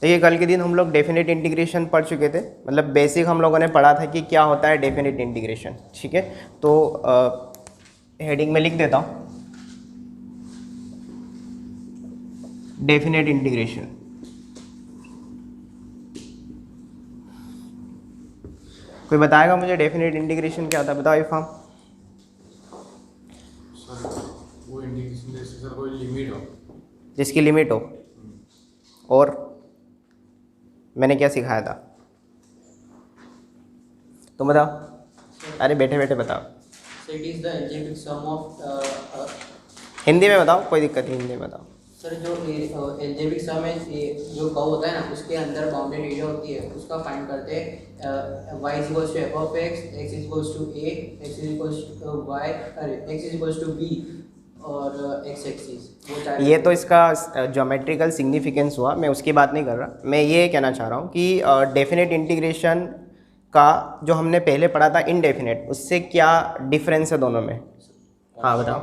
देखिए कल के दिन हम लोग डेफिनेट इंटीग्रेशन पढ़ चुके थे, मतलब बेसिक हम लोगों ने पढ़ा था कि क्या होता है डेफिनेट इंटीग्रेशन। ठीक है, तो हेडिंग में लिख देता हूँ डेफिनेट इंटीग्रेशन। कोई बताएगा मुझे डेफिनेट इंटीग्रेशन क्या होता है? बताओ इरफान। वो इंटीग्रेशन जैसे सर कोई लिमिट हो, जिसकी लिमिट हो, और मैंने क्या सिखाया था तुम बताओ। अरे बैठे बैठे बताओ, So it is the algebraic sum of Hindi में बताओ, कोई दिक्कत नहीं, हिंदी में बताओ। सर जो algebraic sum है जो कर्व होता है ना, उसके अंदर बाउंडेड एरिया होती है, उसका फाइंड करते हैं। y is equals to f of x, x is equals to a, x is equals to y, अरे x is equals to b और x एक्सिस। ये तो इसका ज्योमेट्रिकल सिग्निफिकेंस हुआ, मैं उसकी बात नहीं कर रहा। मैं ये कहना चाह रहा हूँ कि डेफिनेट इंटीग्रेशन का जो हमने पहले पढ़ा था इनडेफिनेट, उससे क्या डिफरेंस है दोनों में? हाँ बताओ।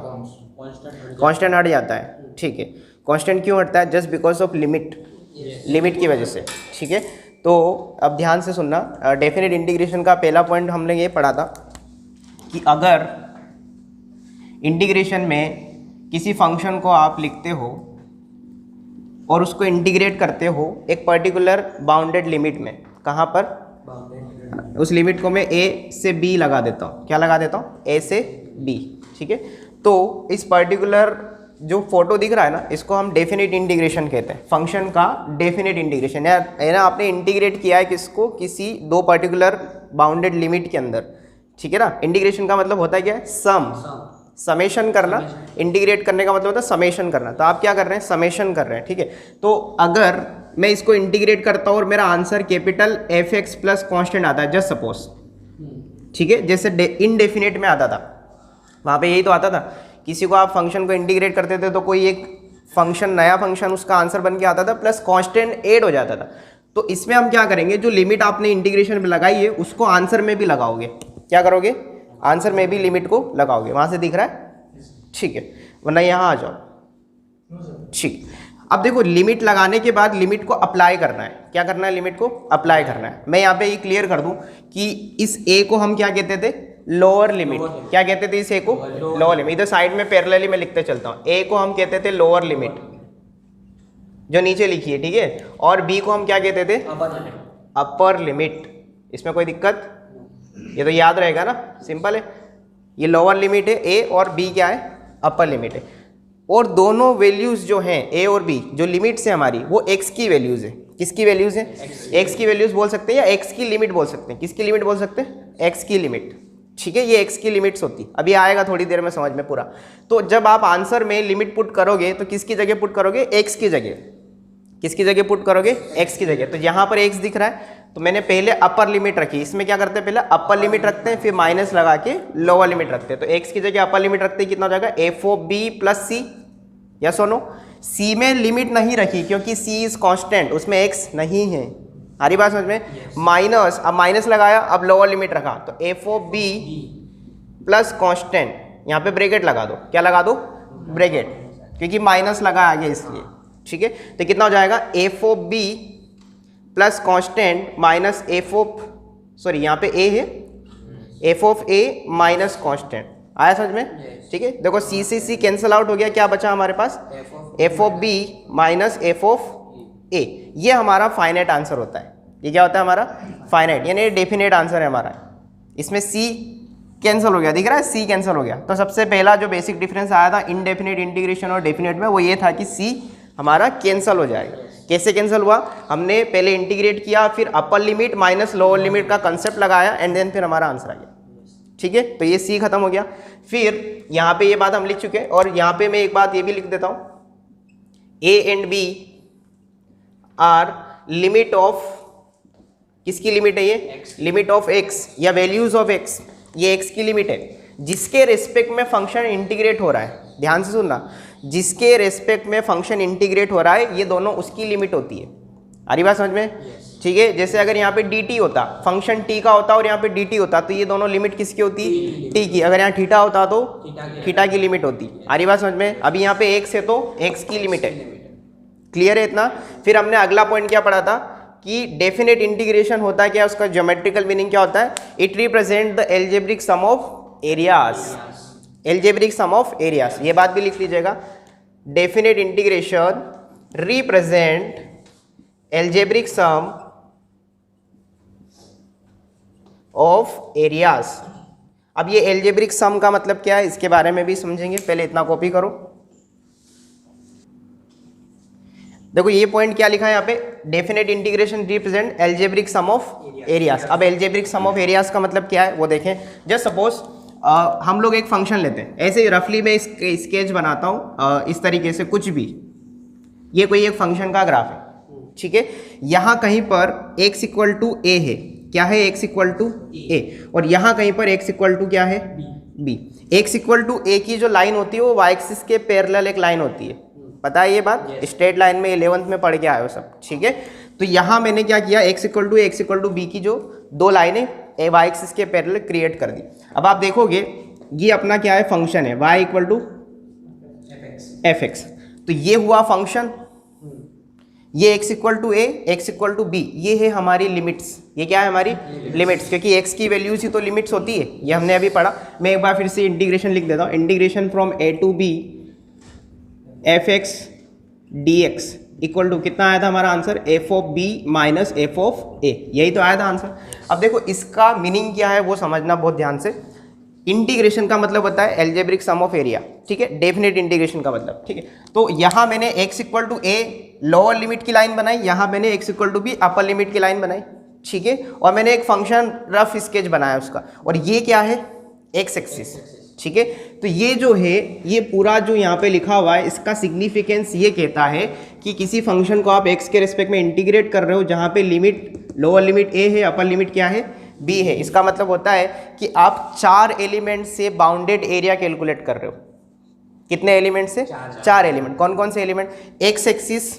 कांस्टेंट हट जाता है, ठीक है। कांस्टेंट क्यों हटता है? Just because of limit, limit की वजह से। ठीक है, तो अब ध्यान से सुनना। डेफिनेट इंटीग्रेशन का पहला पॉइंट हमने ये पढ़ा था कि अगर इंटीग्रेशन में किसी फंक्शन को आप लिखते हो और उसको इंटीग्रेट करते हो एक पर्टिकुलर बाउंडेड लिमिट में, कहाँ पर? उस लिमिट को मैं a से b लगा देता हूँ। क्या लगा देता हूँ? a से b। ठीक है, तो इस पर्टिकुलर जो फोटो दिख रहा है ना, इसको हम डेफिनेट इंटीग्रेशन कहते हैं, फंक्शन का डेफिनेट इंटीग्रेशन है ना। आपने इंटीग्रेट किया है किसको? किसी दो पर्टिकुलर बाउंडेड लिमिट के अंदर। ठीक है ना, इंटीग्रेशन का मतलब होता है क्या? सम, समेशन करना। इंटीग्रेट करने का मतलब होता है समेशन करना। तो आप क्या कर रहे हैं? समेशन कर रहे हैं। ठीक है, तो अगर मैं इसको इंटीग्रेट करता हूँ और मेरा answer capital F x plus constant आता है, जस्ट सपोज, ठीक है, जैसे इनडेफिनेट में आता था, वहाँ पे यही तो आता था। किसी को आप फंक्शन को इंटीग्रेट करते थे तो कोई एक फंक्शन, नया फंक्शन उसका आंसर बन के आता था, प्लस कॉन्स्टेंट ऐड हो जाता था। तो इसमें हम क्या करेंगे? जो लिमिट आपने इंटीग्रेशन में लगाई है उसको आंसर में भी लगाओगे। क्या करोगे? आंसर में भी लिमिट को लगाओगे। वहाँ से दिख रहा है? ठीक है, वरना यहाँ आ जाओ। ठीक, अब देखो, लिमिट लगाने के बाद लिमिट को अप्लाई करना है। क्या करना है? लिमिट को अप्लाई करना है। मैं यहाँ पे ये क्लियर कर दूं कि इस a को हम क्या कहते थे? Lower limit. क्या कहते थे इस a को? Lower limit. इधर साइड में पैरेलली मैं लिखते चलता हूँ। a को हम कहते थे लोअर लिमिट, जो नीचे लिखी है, ठीक है, और b को हम क्या कहते थे? Upper limit. इसमें कोई दिक्कत? ये तो याद रहेगा ना, सिंपल है। ये लोअर लिमिट है a और b क्या है? अपर लिमिट है। और दोनों वैल्यूज जो हैं a और b, जो लिमिट्स है हमारी, वो x की वैल्यूज है। किसकी वैल्यूज है? x की वैल्यूज बोल सकते हैं या x की लिमिट बोल सकते हैं। किसकी लिमिट बोल सकते हैं? x की लिमिट। ठीक है, ये x की लिमिट्स होती, अभी आएगा थोड़ी देर में समझ में पूरा। तो जब आप आंसर में लिमिट पुट करोगे तो किसकी जगह पुट करोगे? x की जगह। किसकी जगह पुट करोगे? x की जगह। तो यहाँ पर x दिख रहा है, तो मैंने पहले अपर लिमिट रखी। इसमें क्या करते हैं? पहले अपर लिमिट रखते हैं, फिर माइनस लगा के लोअर लिमिट रखते हैं। तो x की जगह अपर लिमिट रखते हैं, कितना हो जाएगा? एफ ऑफ बी प्लस सी। या सुनो, c में लिमिट नहीं रखी क्योंकि c इज कांस्टेंट, उसमें x नहीं है। आ रही बात समझ में? माइनस, अब माइनस लगाया, अब लोअर लिमिट रखा, तो f of b plus constant, यहाँ पे ब्रैकेट लगा दो। क्या लगा दो? ब्रैकेट, क्योंकि माइनस लगा आगे इसलिए। ठीक है, तो कितना हो जाएगा? F of b plus constant minus F of, sorry यहाँ पे a है, f of a minus constant. आया समझ में? ठीक है, देखो c से c कैंसिल आउट हो गया, क्या बचा हमारे पास? F of b minus F of a। ये हमारा फाइनाइट आंसर होता है। ये क्या होता है हमारा? फाइनाइट, यानी डेफिनेट आंसर है हमारा। इसमें c कैंसिल हो गया, दिख रहा है? c कैंसिल हो गया। तो सबसे पहला जो बेसिक डिफरेंस आया था इनडेफिनेट इंटीग्रेशन और डेफिनेट में, वो ये था कि c हमारा कैंसिल हो जाएगा। कैसे कैंसिल हुआ? हमने पहले इंटीग्रेट किया, फिर upper limit minus lower limit का कंसेप्ट लगाया, एंड देन फिर हमारा आंसर आ गया। ठीक है, तो ये c खत्म हो गया। फिर यहाँ पे ये बात हम लिख चुके हैं, और यहाँ पे मैं एक बात ये भी लिख देता हूँ, a and b are limit of, किसकी लिमिट है ये? लिमिट ऑफ x या वैल्यूज ऑफ x। ये x की लिमिट है जिसके रेस्पेक्ट में फंक्शन इंटीग्रेट हो रहा है। ध्यान से सुनना, जिसके रेस्पेक्ट में फंक्शन इंटीग्रेट हो रहा है, ये दोनों उसकी लिमिट होती है। आ रही बात समझ में? ठीक है, जैसे अगर यहाँ पे dt होता, फंक्शन t का होता और यहाँ पे dt होता, तो ये दोनों लिमिट किसकी होती? t की। अगर यहाँ थीटा होता तो थीटा की लिमिट होती। आ रही बात समझ में? अभी यहाँ पे x है तो x की लिमिट है। क्लियर है इतना? फिर हमने अगला पॉइंट क्या पढ़ा था कि डेफिनेट इंटीग्रेशन होता है क्या, उसका ज्योमेट्रिकल मीनिंग क्या होता है? It represent the algebraic sum of areas, algebraic sum of areas, ये बात भी लिख लीजिएगा। Definite integration represent algebraic sum of areas. अब ये एल्जेब्रिक सम का मतलब क्या है, इसके बारे में भी समझेंगे, पहले इतना कॉपी करो। देखो ये पॉइंट क्या लिखा है यहाँ पे, definite integration represent algebraic sum of areas. अब एल्जेब्रिक सम ऑफ एरियाज का मतलब क्या है वो देखें। जस्ट सपोज हम लोग एक फंक्शन लेते हैं, ऐसे ही रफली मैं स्केच बनाता हूँ इस तरीके से, कुछ भी, ये कोई एक फंक्शन का ग्राफ है, ठीक है। यहाँ कहीं पर x इक्वल टू ए है, क्या है, x इक्वल टू ए, और यहाँ कहीं पर x इक्वल टू क्या है, b। x इक्वल टू ए की जो लाइन होती है वो y एक्सिस के पैरेलल एक लाइन होती है, पता है ये बात, स्ट्रेट लाइन में 11th में पढ़ के आए हो सब, ठीक है। तो यहाँ मैंने क्या किया, x इक्वल टू b की जो दो लाइनें y एक्सिस के पैरेलल क्रिएट कर दी। अब आप देखोगे ये अपना क्या है, फंक्शन है y इक्वल टू fx, तो ये हुआ फंक्शन, ये x equal to a, x equal to b, ये है हमारी लिमिट्स, ये क्या है हमारी लिमिट्स, क्योंकि x की वैल्यूज ही तो लिमिट्स होती है, ये हमने अभी पढ़ा। मैं एक बार फिर से इंटीग्रेशन लिख देता हूँ, integration from a to b fx dx equal to कितना आया था हमारा answer, f of b minus f of a, यही तो आया था आंसर। अब देखो इसका मीनिंग क्या है वो समझना बहुत ध्यान से। इंटीग्रेशन का मतलब होता है एल्जेब्रिक सम ऑफ एरिया, ठीक है, डेफिनेट इंटीग्रेशन का मतलब, ठीक है। तो यहाँ मैंने x equal to a lower limit की लाइन बनाई, यहाँ मैंने x equal to b upper limit की लाइन बनाई, ठीक है, और मैंने एक फंक्शन रफ स्केच बनाया उसका, और ये क्या है, x एक्सिस, ठीक है। तो ये जो है, ये पूरा जो यहाँ पे लिखा हुआ है, इसका सिग्निफिकेंस ये कहता है कि किसी फंक्शन को आप x के रिस्पेक्ट में इंटीग्रेट कर रहे हो जहाँ पे लिमिट, लोअर लिमिट a है, अपर लिमिट क्या है, b है। इसका मतलब होता है कि आप 4 एलिमेंट से बाउंडेड एरिया कैलकुलेट कर रहे हो। कितने एलिमेंट से, 4 एलिमेंट। कौन कौन से एलिमेंट, x एक्सिस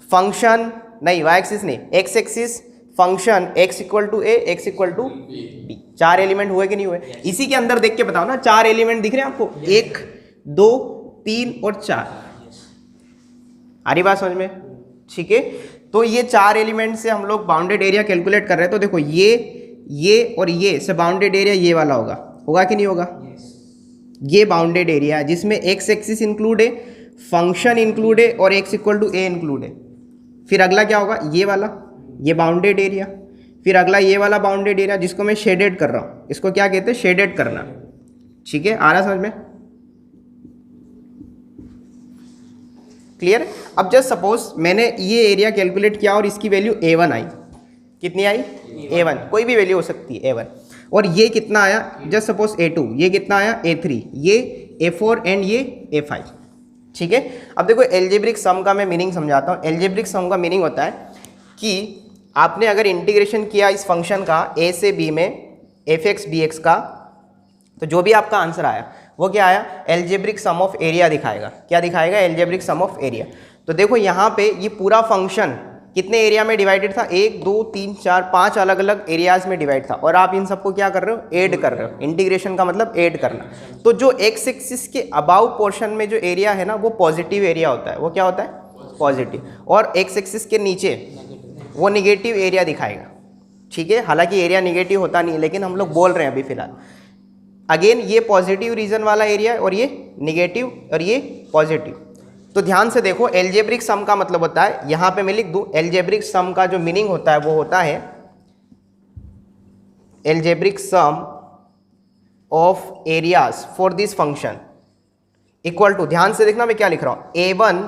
फंक्शन, नहीं y एक्सिस नहीं, x axis function x equal to a, x equal to b, 4 element हुए कि नहीं हुए? इसी के अंदर देख के बताओ ना, 4 एलिमेंट दिख रहे हैं आपको, 1 2 3 और 4, आ रही बात समझ में, ठीक है। तो ये 4 एलिमेंट से हम लोग बाउंडेड एरिया कैलकुलेट कर रहे हैं। तो देखो ये और ये से बाउंडेड एरिया ये वाला होगा कि नहीं होगा, ये बाउंडेड एरिया जिसमें x एक्सिस इंक्लूड है, फंक्शन इंक्लूड है और x equal to a include है। फिर अगला क्या होगा, ये वाला, ये बाउंडेड एरिया, फिर अगला ये वाला बाउंडेड एरिया जिसको मैं शेडेड कर रहा हूँ, इसको क्या कहते हैं, शेडेड करना, ठीक है, आ रहा समझ में, क्लियर। अब जस्ट सपोज मैंने ये एरिया कैलकुलेट किया और इसकी वैल्यू a1 आई, कितनी आई, a1, कोई भी वैल्यू हो सकती है a1, और ये कितना आया, जस्ट सपोज a2, ये कितना आया a3, ये a4 एंड ये a5, ठीक है। अब देखो एल्जेब्रिक सम का मैं मीनिंग समझाता हूँ। एल्जेब्रिक सम का मीनिंग होता है कि आपने अगर इंटीग्रेशन किया इस फंक्शन का a से b में fx dx का, तो जो भी आपका आंसर आया वो क्या आया, एल्जेब्रिक सम ऑफ एरिया दिखाएगा। क्या दिखाएगा, एल्जेब्रिक सम ऑफ एरिया। तो देखो यहाँ पे ये पूरा फंक्शन कितने एरिया में डिवाइडेड था, 1 2 3 4 5 अलग अलग एरियाज में डिवाइड था, और आप इन सबको क्या कर रहे हो, ऐड कर रहे हो। इंटीग्रेशन का मतलब ऐड करना। तो जो x एक्सिस के अबाउ पोर्शन में जो एरिया है ना, वो पॉजिटिव एरिया होता है, वो क्या होता है, पॉजिटिव, और x एक्सिस के नीचे वो निगेटिव एरिया दिखाएगा, ठीक है। हालांकि एरिया निगेटिव होता नहीं है, लेकिन हम लोग बोल रहे हैं अभी फिलहाल। अगेन ये पॉजिटिव रीजन वाला एरिया है और ये निगेटिव और ये पॉजिटिव। तो ध्यान से देखो, एल्जेब्रिक सम का मतलब होता है, यहाँ पे मैं लिख दूँ, एल्जेब्रिक सम का जो मीनिंग होता है वो होता है algebraic sum of areas for this function equal to, ध्यान से देखना मैं क्या लिख रहा हूँ, a1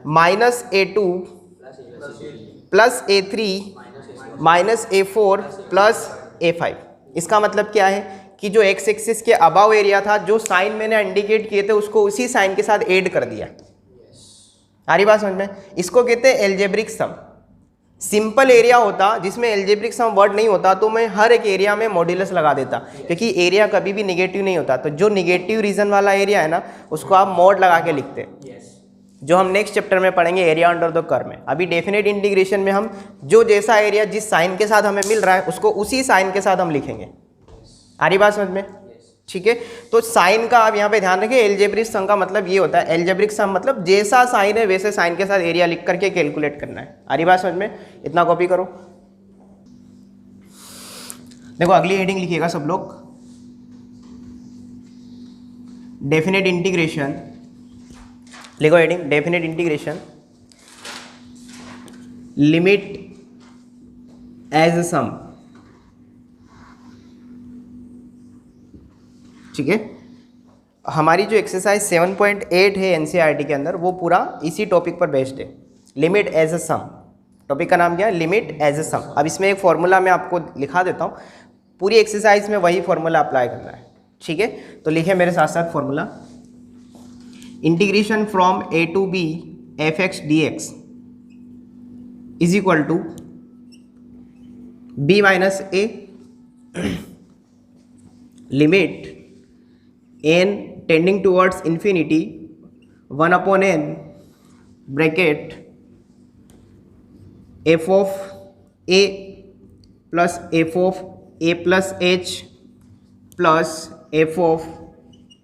minus a2 plus a3 minus a4 plus a5। इसका मतलब क्या है कि जो x एक्सिस के अबाव एरिया था, जो साइन मैंने इंडिकेट किए थे उसको उसी साइन के साथ ऐड कर दिया। आ रही बात समझ में, इसको कहते हैं एल्जेब्रिक सम। सिंपल एरिया होता जिसमें एल्जेब्रिक सम वर्ड नहीं होता तो मैं हर एक एरिया में मॉड्यूलस लगा देता, क्योंकि एरिया कभी भी निगेटिव नहीं होता। तो जो निगेटिव रीजन वाला एरिया है ना, उसको आप मॉड लगा के लिखते हैं, जो हम नेक्स्ट चैप्टर में पढ़ेंगे एरिया अंडर द कर्व में। अभी डेफिनेट इंटीग्रेशन में हम जो जैसा एरिया जिस साइन के साथ हमें मिल रहा है उसको उसी साइन के साथ हम लिखेंगे। आ रही बात समझ में, ठीक है। तो साइन का आप यहाँ पे ध्यान रखिए, एल्जेब्रिक सम का मतलब ये होता है, एल्जेब्रिक सम मतलब जैसा साइन है वैसे साइन के साथ एरिया लिख करके कैलकुलेट करना है। आ रही बात समझ में? इतना कॉपी करो। देखो अगली हेडिंग लिखिएगा सब लोग, डेफिनेट इंटीग्रेशन। लिखो heading, definite integration limit as a sum. ठीक है, हमारी जो एक्सरसाइज 7.8 है एनसीईआरटी के अंदर वो पूरा इसी टॉपिक पर बेस्ड है, limit as a sum. Topic का नाम क्या है? Limit as a sum. अब इसमें एक फॉर्मूला मैं आपको लिखा देता हूँ, पूरी एक्सरसाइज में वही फॉर्मूला अप्लाई करना है। ठीक है, तो लिखे मेरे साथ साथ formula, integration from a to b f x d x is equal to b minus a limit n tending towards infinity 1 upon n bracket f of a plus f of a plus h plus f of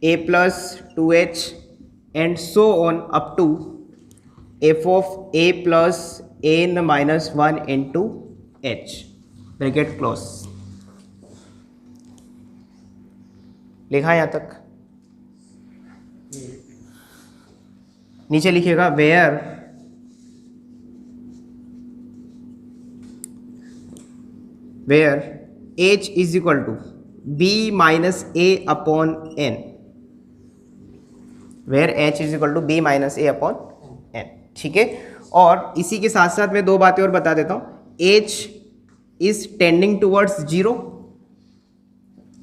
a plus 2h and so on up to f of a plus n minus 1 into h bracket close। लिखा यहाँ तक? नीचे लिखिएगा where h is equal to b minus a upon n, where h is equal to b minus a upon n। ठीक है, और इसी के साथ साथ मैं दो बातें और बता देता हूँ, h is tending towards 0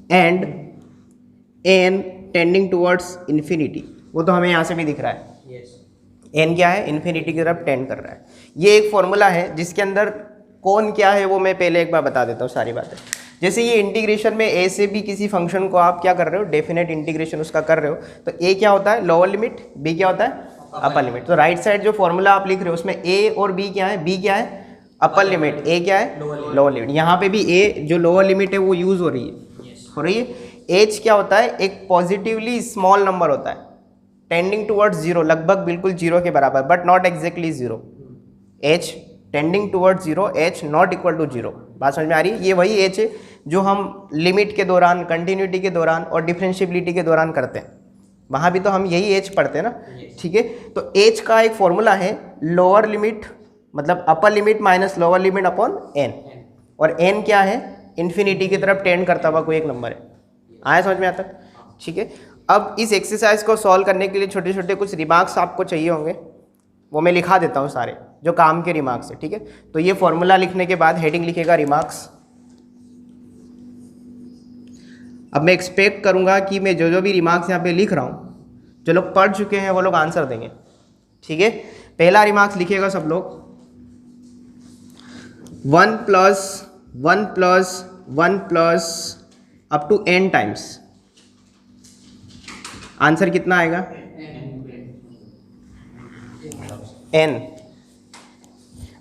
and n tending towards infinity, वो तो हमें यहाँ से भी दिख रहा है। n क्या है? इन्फिनिटी की तरफ टेंड कर रहा है। ये एक फॉर्मूला है जिसके अंदर कौन क्या है वो मैं पहले एक बार बता देता हूँ सारी बातें। जैसे ये इंटीग्रेशन में a से b किसी फंक्शन को आप क्या कर रहे हो? डेफिनेट इंटीग्रेशन उसका कर रहे हो, तो a क्या होता है? लोअर लिमिट, b क्या होता है? Upper limit. तो राइट साइड जो फॉर्मूला आप लिख रहे हो उसमें a और b क्या है? b क्या है? अपर लिमिट, a क्या है? Lower limit. यहाँ पे भी a जो लोअर लिमिट है वो यूज हो रही है, h क्या होता है? एक पॉजिटिवली स्मॉल नंबर होता है, टेंडिंग टूवर्ड्स 0, लगभग बिल्कुल 0 के बराबर, but not exactly 0। h tending towards 0, h not equal to 0। बात समझ में आ रही है? ये वही h है जो हम लिमिट के दौरान, कंटिन्यूटी के दौरान और डिफरेंशिएबिलिटी के दौरान करते हैं, वहाँ भी तो हम यही h पढ़ते हैं ना। ठीक है, तो h का एक फॉर्मूला है लोअर लिमिट मतलब upper limit minus lower limit upon n, और n क्या है? इन्फिनिटी की तरफ टेंड करता हुआ कोई एक नंबर है। आया समझ में आता? ठीक है, अब इस एक्सरसाइज को सॉल्व करने के लिए छोटे छोटे कुछ रिमार्क्स आपको चाहिए होंगे, वो मैं लिखा देता हूँ सारे जो काम के रिमार्क्स है। ठीक है, तो ये फॉर्मूला लिखने के बाद हेडिंग लिखेगा रिमार्क्स। अब मैं एक्सपेक्ट करूँगा कि मैं जो जो भी रिमार्क्स यहाँ पे लिख रहा हूँ, जो लोग पढ़ चुके हैं वो लोग आंसर देंगे। ठीक है, पहला रिमार्क्स लिखिएगा सब लोग, 1 plus 1 plus 1 plus up to n times, answer कितना आएगा? n।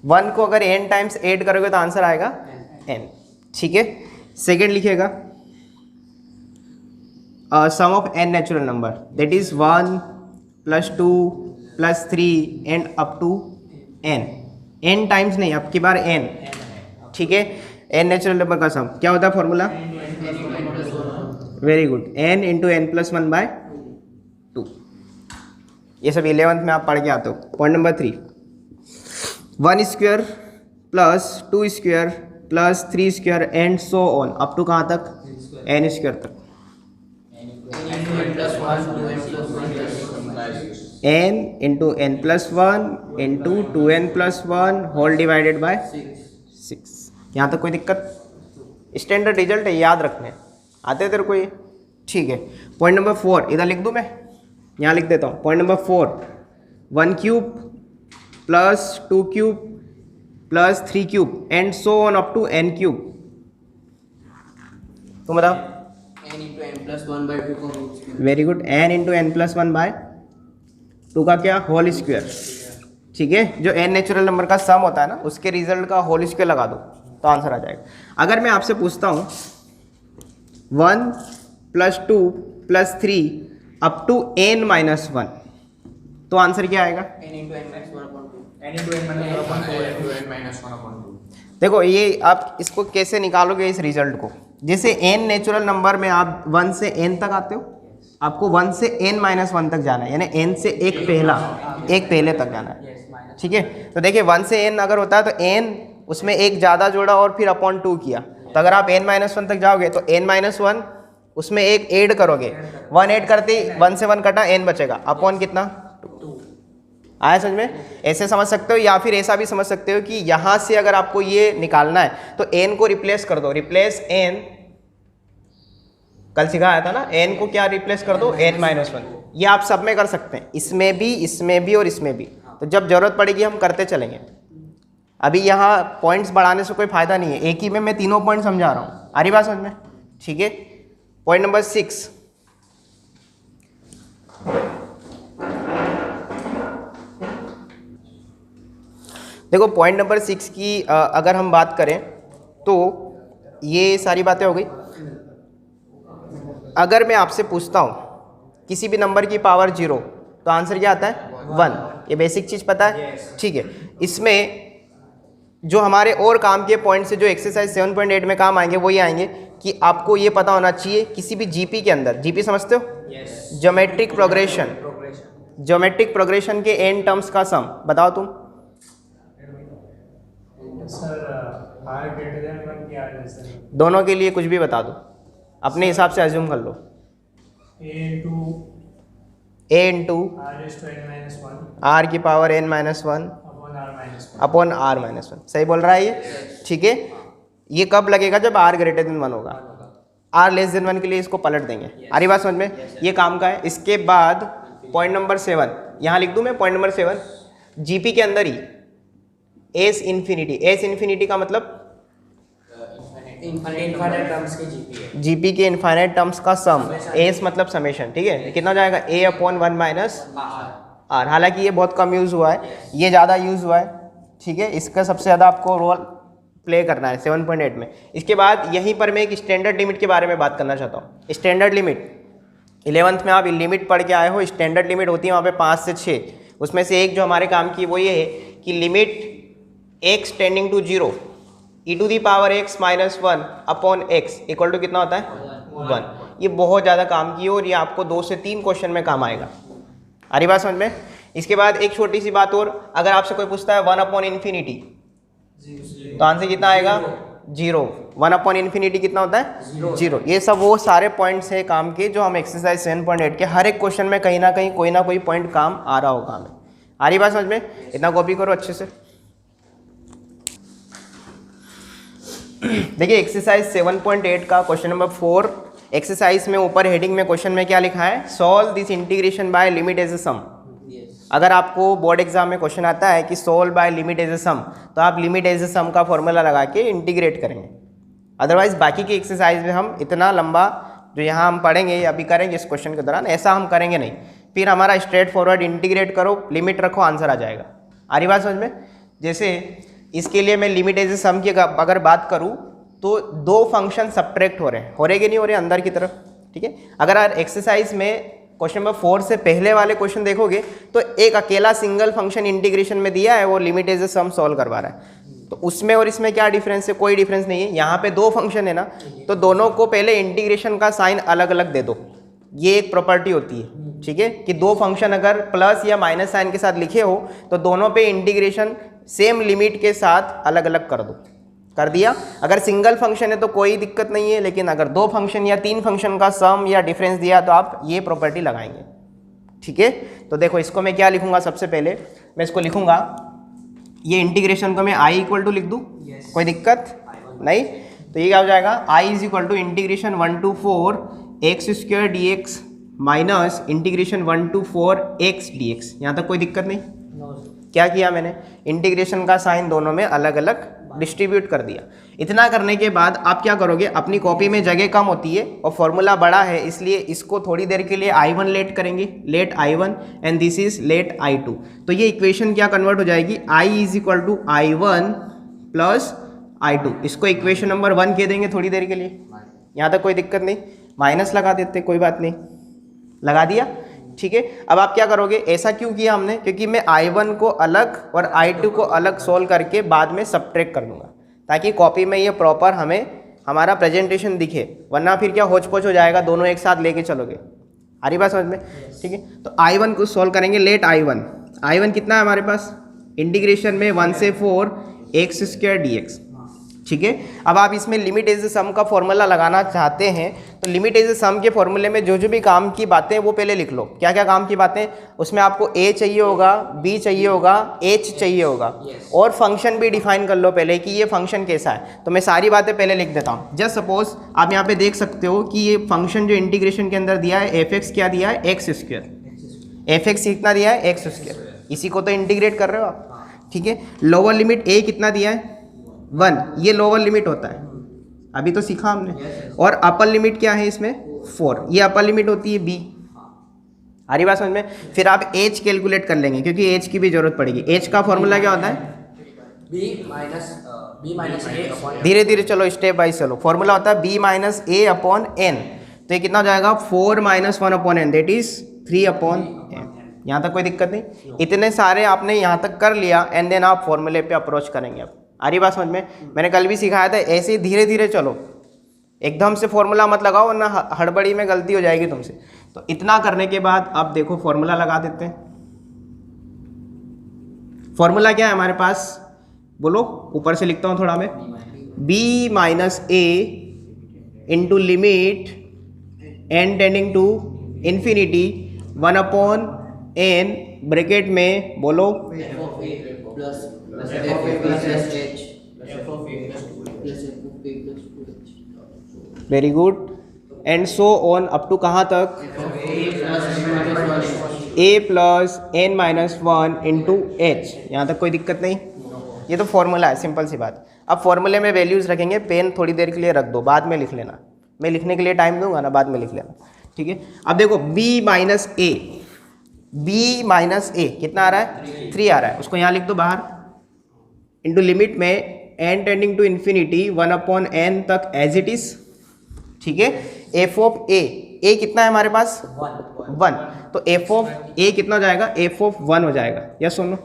1 को अगर n टाइम्स ऐड करोगे तो आंसर आएगा n। ठीक है, सेकेंड लिखिएगा sum of n natural number, that is 1 plus 2 plus 3 and up to n। n times नहीं, अब की बार n। ठीक है, n नेचुरल नंबर का सम क्या होता है? Formula, very good, n into n plus 1 by 2। ये सब 11th में आप पढ़ के आते हो। Point number 3, 1 square plus 2 square plus 3 square and so on up to कहाँ तक? n स्क्वायर तक। n into n plus 1 into 2n plus 1 whole divided by 6। यहाँ तक कोई दिक्कत? स्टैंडर्ड रिजल्ट है, याद रखने आते तेरे को ये? ठीक है, पॉइंट नंबर 4 इधर लिख दूँ मैं, यहाँ लिख देता हूँ। Point number 4, 1 cube plus 2 cube plus 3 cube and so on up to n cube. तुम बताओ। n into n plus 1 by 2 का whole square. Very good, n into n plus 1 by 2 का क्या? Whole square. ठीक है, जो n नेचुरल नंबर का सम होता है ना उसके रिजल्ट का होल स्क्वायर लगा दो तो आंसर आ जाएगा। अगर मैं आपसे पूछता हूँ 1 +2 +3 अप टू n-1, तो आंसर क्या आएगा? n into n minus 1/2. n into n minus 1/2 n minus 1/2. देखो ये आप इसको कैसे निकालोगे इस रिजल्ट को, जैसे n नेचुरल नंबर में आप 1 से n तक आते हो, आपको 1 से n-1 तक जाना है, यानी n से एक पहले तक जाना है, ठीक है। तो देखिए 1 से n अगर होता है तो n उसमें एक ज़्यादा जोड़ा और फिर अपॉन 2 किया, तो अगर आप n-1 तक जाओगे तो n-1 उसमें एक ऐड करोगे, 1 ऐड करते ही 1 से 1 कटा, n बचेगा, अपॉन कितना? 2। आया समझ में? ऐसे समझ सकते हो, या फिर ऐसा भी समझ सकते हो कि यहाँ से अगर आपको ये निकालना है तो n को रिप्लेस कर दो, रिप्लेस n, कल सिखाया था ना, n को क्या रिप्लेस कर दो? n-1। ये आप सब में कर सकते हैं, इसमें भी और इसमें भी, तो जब जरूरत पड़ेगी हम करते चलेंगे। अभी यहाँ पॉइंट्स बढ़ाने से कोई फायदा नहीं है, एक ही में मैं तीनों पॉइंट समझा रहा हूँ, आ रही बात समझ में? ठीक है। पॉइंट नंबर 6, देखो पॉइंट नंबर 6 की अगर हम बात करें तो ये सारी बातें हो गई। अगर मैं आपसे पूछता हूँ किसी भी नंबर की पावर 0 तो आंसर क्या आता है? 1। ये बेसिक चीज़ पता है, ठीक है। इसमें जो हमारे और काम के पॉइंट से जो एक्सरसाइज 7.8 में काम आएंगे वो ये आएंगे कि आपको ये पता होना चाहिए किसी भी जीपी के अंदर, जीपी समझते हो? ज्योमेट्रिक प्रोग्रेशन, ज्योमेट्रिक प्रोग्रेशन के n टर्म्स का सम बताओ तुम। सर r greater than 1 की r less than 1, दोनों के लिए कुछ भी बता दो, अपने हिसाब से अज्यूम कर लो। a into a into r raised to n minus 1 r की power n-1 upon r minus 1. Upon r-1, सही बोल रहा है ये, ठीक है। ये कब लगेगा? जब r ग्रेटर देन 1 होगा, r लेस देन 1 के लिए इसको पलट देंगे। आ रही बात समझ में? ये काम का है। इसके बाद पॉइंट नंबर 7, यहाँ लिख दूँ मैं पॉइंट नंबर 7, जीपी के अंदर ही एस इन्फिनिटी का मतलब इनफाइनाइट टर्म्स की जीपी है, जीपी के इनफाइनाइट टर्म्स का सम, एस मतलब समेशन, ठीक है। कितना हो जाएगा? a/1 - r। हालांकि ये बहुत कम यूज़ हुआ है, ये ज़्यादा यूज़ हुआ है, ठीक है। इसका सबसे ज़्यादा आपको रोल प्ले करना है 7.8 में। इसके बाद यहीं पर मैं एक स्टैंडर्ड लिमिट के बारे में बात करना चाहता हूँ। स्टैंडर्ड लिमिट 11th में आप लिमिट पढ़ के आए हो, स्टैंडर्ड लिमिट होती है वहाँ पे 5 से 6, उसमें से एक जो हमारे काम की वो ये है कि limit x tending to 0 e⁻x - 1 upon x equal to कितना होता है? 1। ये बहुत ज़्यादा काम की है और ये आपको 2 से 3 क्वेश्चन में काम आएगा। आ रही बात समझ में? इसके बाद एक छोटी सी बात और, अगर आपसे कोई पूछता है 1/∞ तो आंसर कितना आएगा? 0। 1/∞ कितना होता है? 0। ये सब वो सारे पॉइंट्स हैं काम के जो हम एक्सरसाइज 7.8 के हर एक क्वेश्चन में कहीं ना कहीं कोई ना कोई पॉइंट काम आ रहा होगा हमें। आ रही बात समझ में? इतना कॉपी करो अच्छे से। देखिए एक्सरसाइज 7.8 का क्वेश्चन नंबर 4, एक्सरसाइज में ऊपर हेडिंग में क्वेश्चन में क्या लिखा है? Solve this integration by limit as a sum. अगर आपको बोर्ड एग्जाम में क्वेश्चन आता है कि solve by limit as a sum, तो आप लिमिट एज अ सम का फॉर्मूला लगा के इंटीग्रेट करेंगे। अदरवाइज बाकी की एक्सरसाइज में हम इतना लंबा जो यहाँ हम पढ़ेंगे अभी करेंगे इस क्वेश्चन के दौरान, ऐसा हम करेंगे नहीं। फिर हमारा स्ट्रेट फॉरवर्ड इंटीग्रेट करो, लिमिट रखो, आंसर आ जाएगा। आ रही बात समझ में? जैसे इसके लिए मैं लिमिट एज अ सम की अगर बात करूँ तो 2 फंक्शन सब्ट्रैक्ट हो रहे हैं, हो रहे कि नहीं हो रहे अंदर की तरफ, ठीक है। अगर एक्सरसाइज में क्वेश्चन नंबर 4 से पहले वाले क्वेश्चन देखोगे तो एक अकेला सिंगल फंक्शन इंटीग्रेशन में दिया है, वो limit as a sum solve करवा रहा है। तो उसमें और इसमें क्या डिफरेंस है? कोई डिफरेंस नहीं है। यहाँ पे 2 फंक्शन है ना, तो दोनों को पहले इंटीग्रेशन का साइन अलग अलग दे दो, ये एक प्रॉपर्टी होती है, ठीक है, कि 2 फंक्शन अगर प्लस या माइनस साइन के साथ लिखे हो तो दोनों पे इंटीग्रेशन सेम लिमिट के साथ अलग अलग कर दो। कर दिया। अगर सिंगल फंक्शन है तो कोई दिक्कत नहीं है, लेकिन अगर 2 फंक्शन या 3 फंक्शन का सम या डिफरेंस दिया तो आप ये प्रॉपर्टी लगाएंगे, ठीक है। तो देखो इसको मैं क्या लिखूंगा? सबसे पहले मैं इसको लिखूंगा, ये इंटीग्रेशन को मैं i = लिख दूँ, कोई दिक्कत नहीं। तो ये क्या हो जाएगा? i = (1 to 4 x² dx minus (1 to 4 x dx)। यहाँ तक कोई दिक्कत नहीं। क्या किया मैंने? इंटीग्रेशन का साइन दोनों में अलग अलग डिस्ट्रीब्यूट कर दिया। इतना करने के बाद आप क्या करोगे? अपनी कॉपी में जगह कम होती है और फॉर्मूला बड़ा है, इसलिए इसको थोड़ी देर के लिए I1 लेट करेंगे, let I1 and this is let I2। तो ये इक्वेशन क्या कन्वर्ट हो जाएगी? I = I1 + I2। इसको इक्वेशन नंबर 1 कह देंगे थोड़ी देर के लिए। यहाँ तक कोई दिक्कत नहीं। माइनस लगा देते, कोई बात नहीं, लगा दिया, ठीक है। अब आप क्या करोगे, ऐसा क्यों किया हमने, क्योंकि मैं I1 को अलग और I2 को अलग सोल्व करके बाद में सब्ट्रैक्ट कर दूंगा, ताकि कॉपी में ये प्रॉपर हमें हमारा प्रेजेंटेशन दिखे, वरना फिर क्या होच पोच हो जाएगा, दोनों एक साथ लेके चलोगे। आ रही बात समझ में, ठीक है। तो I1 को सॉल्व करेंगे, लेट I1 कितना है हमारे पास, इंटीग्रेशन में 1 से 4 x² dx, ठीक है। अब आप इसमें लिमिट एज सम का फॉर्मूला लगाना चाहते हैं, तो लिमिट एज सम के फॉर्मूले में जो भी काम की बातें हैं वो पहले लिख लो। क्या क्या काम की बातें, उसमें आपको a चाहिए होगा, b चाहिए होगा, h चाहिए होगा, और फंक्शन भी डिफाइन कर लो पहले कि ये फंक्शन कैसा है। तो मैं सारी बातें पहले लिख देता हूँ। जस्ट सपोज आप यहाँ पे देख सकते हो कि ये फंक्शन जो इंटीग्रेशन के अंदर दिया है f(x) क्या दिया है, x², f(x) कितना दिया है, x², इसी को तो इंटीग्रेट कर रहे हो आप, ठीक है। लोअर लिमिट a कितना दिया है, 1, ये लोअर लिमिट होता है, अभी तो सीखा हमने। और अपर लिमिट क्या है इसमें, 4, ये अपर लिमिट होती है b। आ रही बात समझ में। फिर आप h कैलकुलेट कर लेंगे, क्योंकि h की भी जरूरत पड़ेगी। h का फॉर्मूला क्या होता है, b माइनस a अपॉन, धीरे धीरे चलो, स्टेप बाय चलो। फॉर्मूला होता है b minus a upon n, तो ये कितना हो जाएगा, 4 minus 1 upon n, that is 3 upon n। यहाँ तक कोई दिक्कत नहीं, इतने सारे आपने यहाँ तक कर लिया, एंड देन आप फॉर्मूले पे अप्रोच करेंगे। अब आ रही बात समझ में, मैंने कल भी सिखाया था, ऐसे ही धीरे धीरे चलो, एकदम से फॉर्मूला मत लगाओ, वरना हड़बड़ी में गलती हो जाएगी तुमसे। तो इतना करने के बाद अब देखो फॉर्मूला लगा देते हैं। फॉर्मूला क्या है हमारे पास, बोलो, ऊपर से लिखता हूँ थोड़ा मैं, b minus a into limit n tending to infinity 1 upon n, bracket में बोलो very good, and so on up to कहाँ तक, a plus n minus 1 into h। यहाँ तक कोई दिक्कत नहीं, ये तो फॉर्मूला है, सिंपल सी बात। अब फॉर्मूले में वैल्यूज़ रखेंगे, पेन थोड़ी देर के लिए रख दो, बाद में लिख लेना, मैं लिखने के लिए टाइम दूंगा ना, बाद में लिख लेना, ठीक है। अब देखो b माइनस a कितना आ रहा है, 3 आ रहा है, उसको यहाँ लिख दो बाहर, इंटू लिमिट में n tending to infinity 1 upon n तक एज इट इज, ठीक है। f ऑफ a कितना है हमारे पास, 1, तो f ऑफ a कितना हो जाएगा, f ऑफ 1 हो जाएगा, यस सुनो,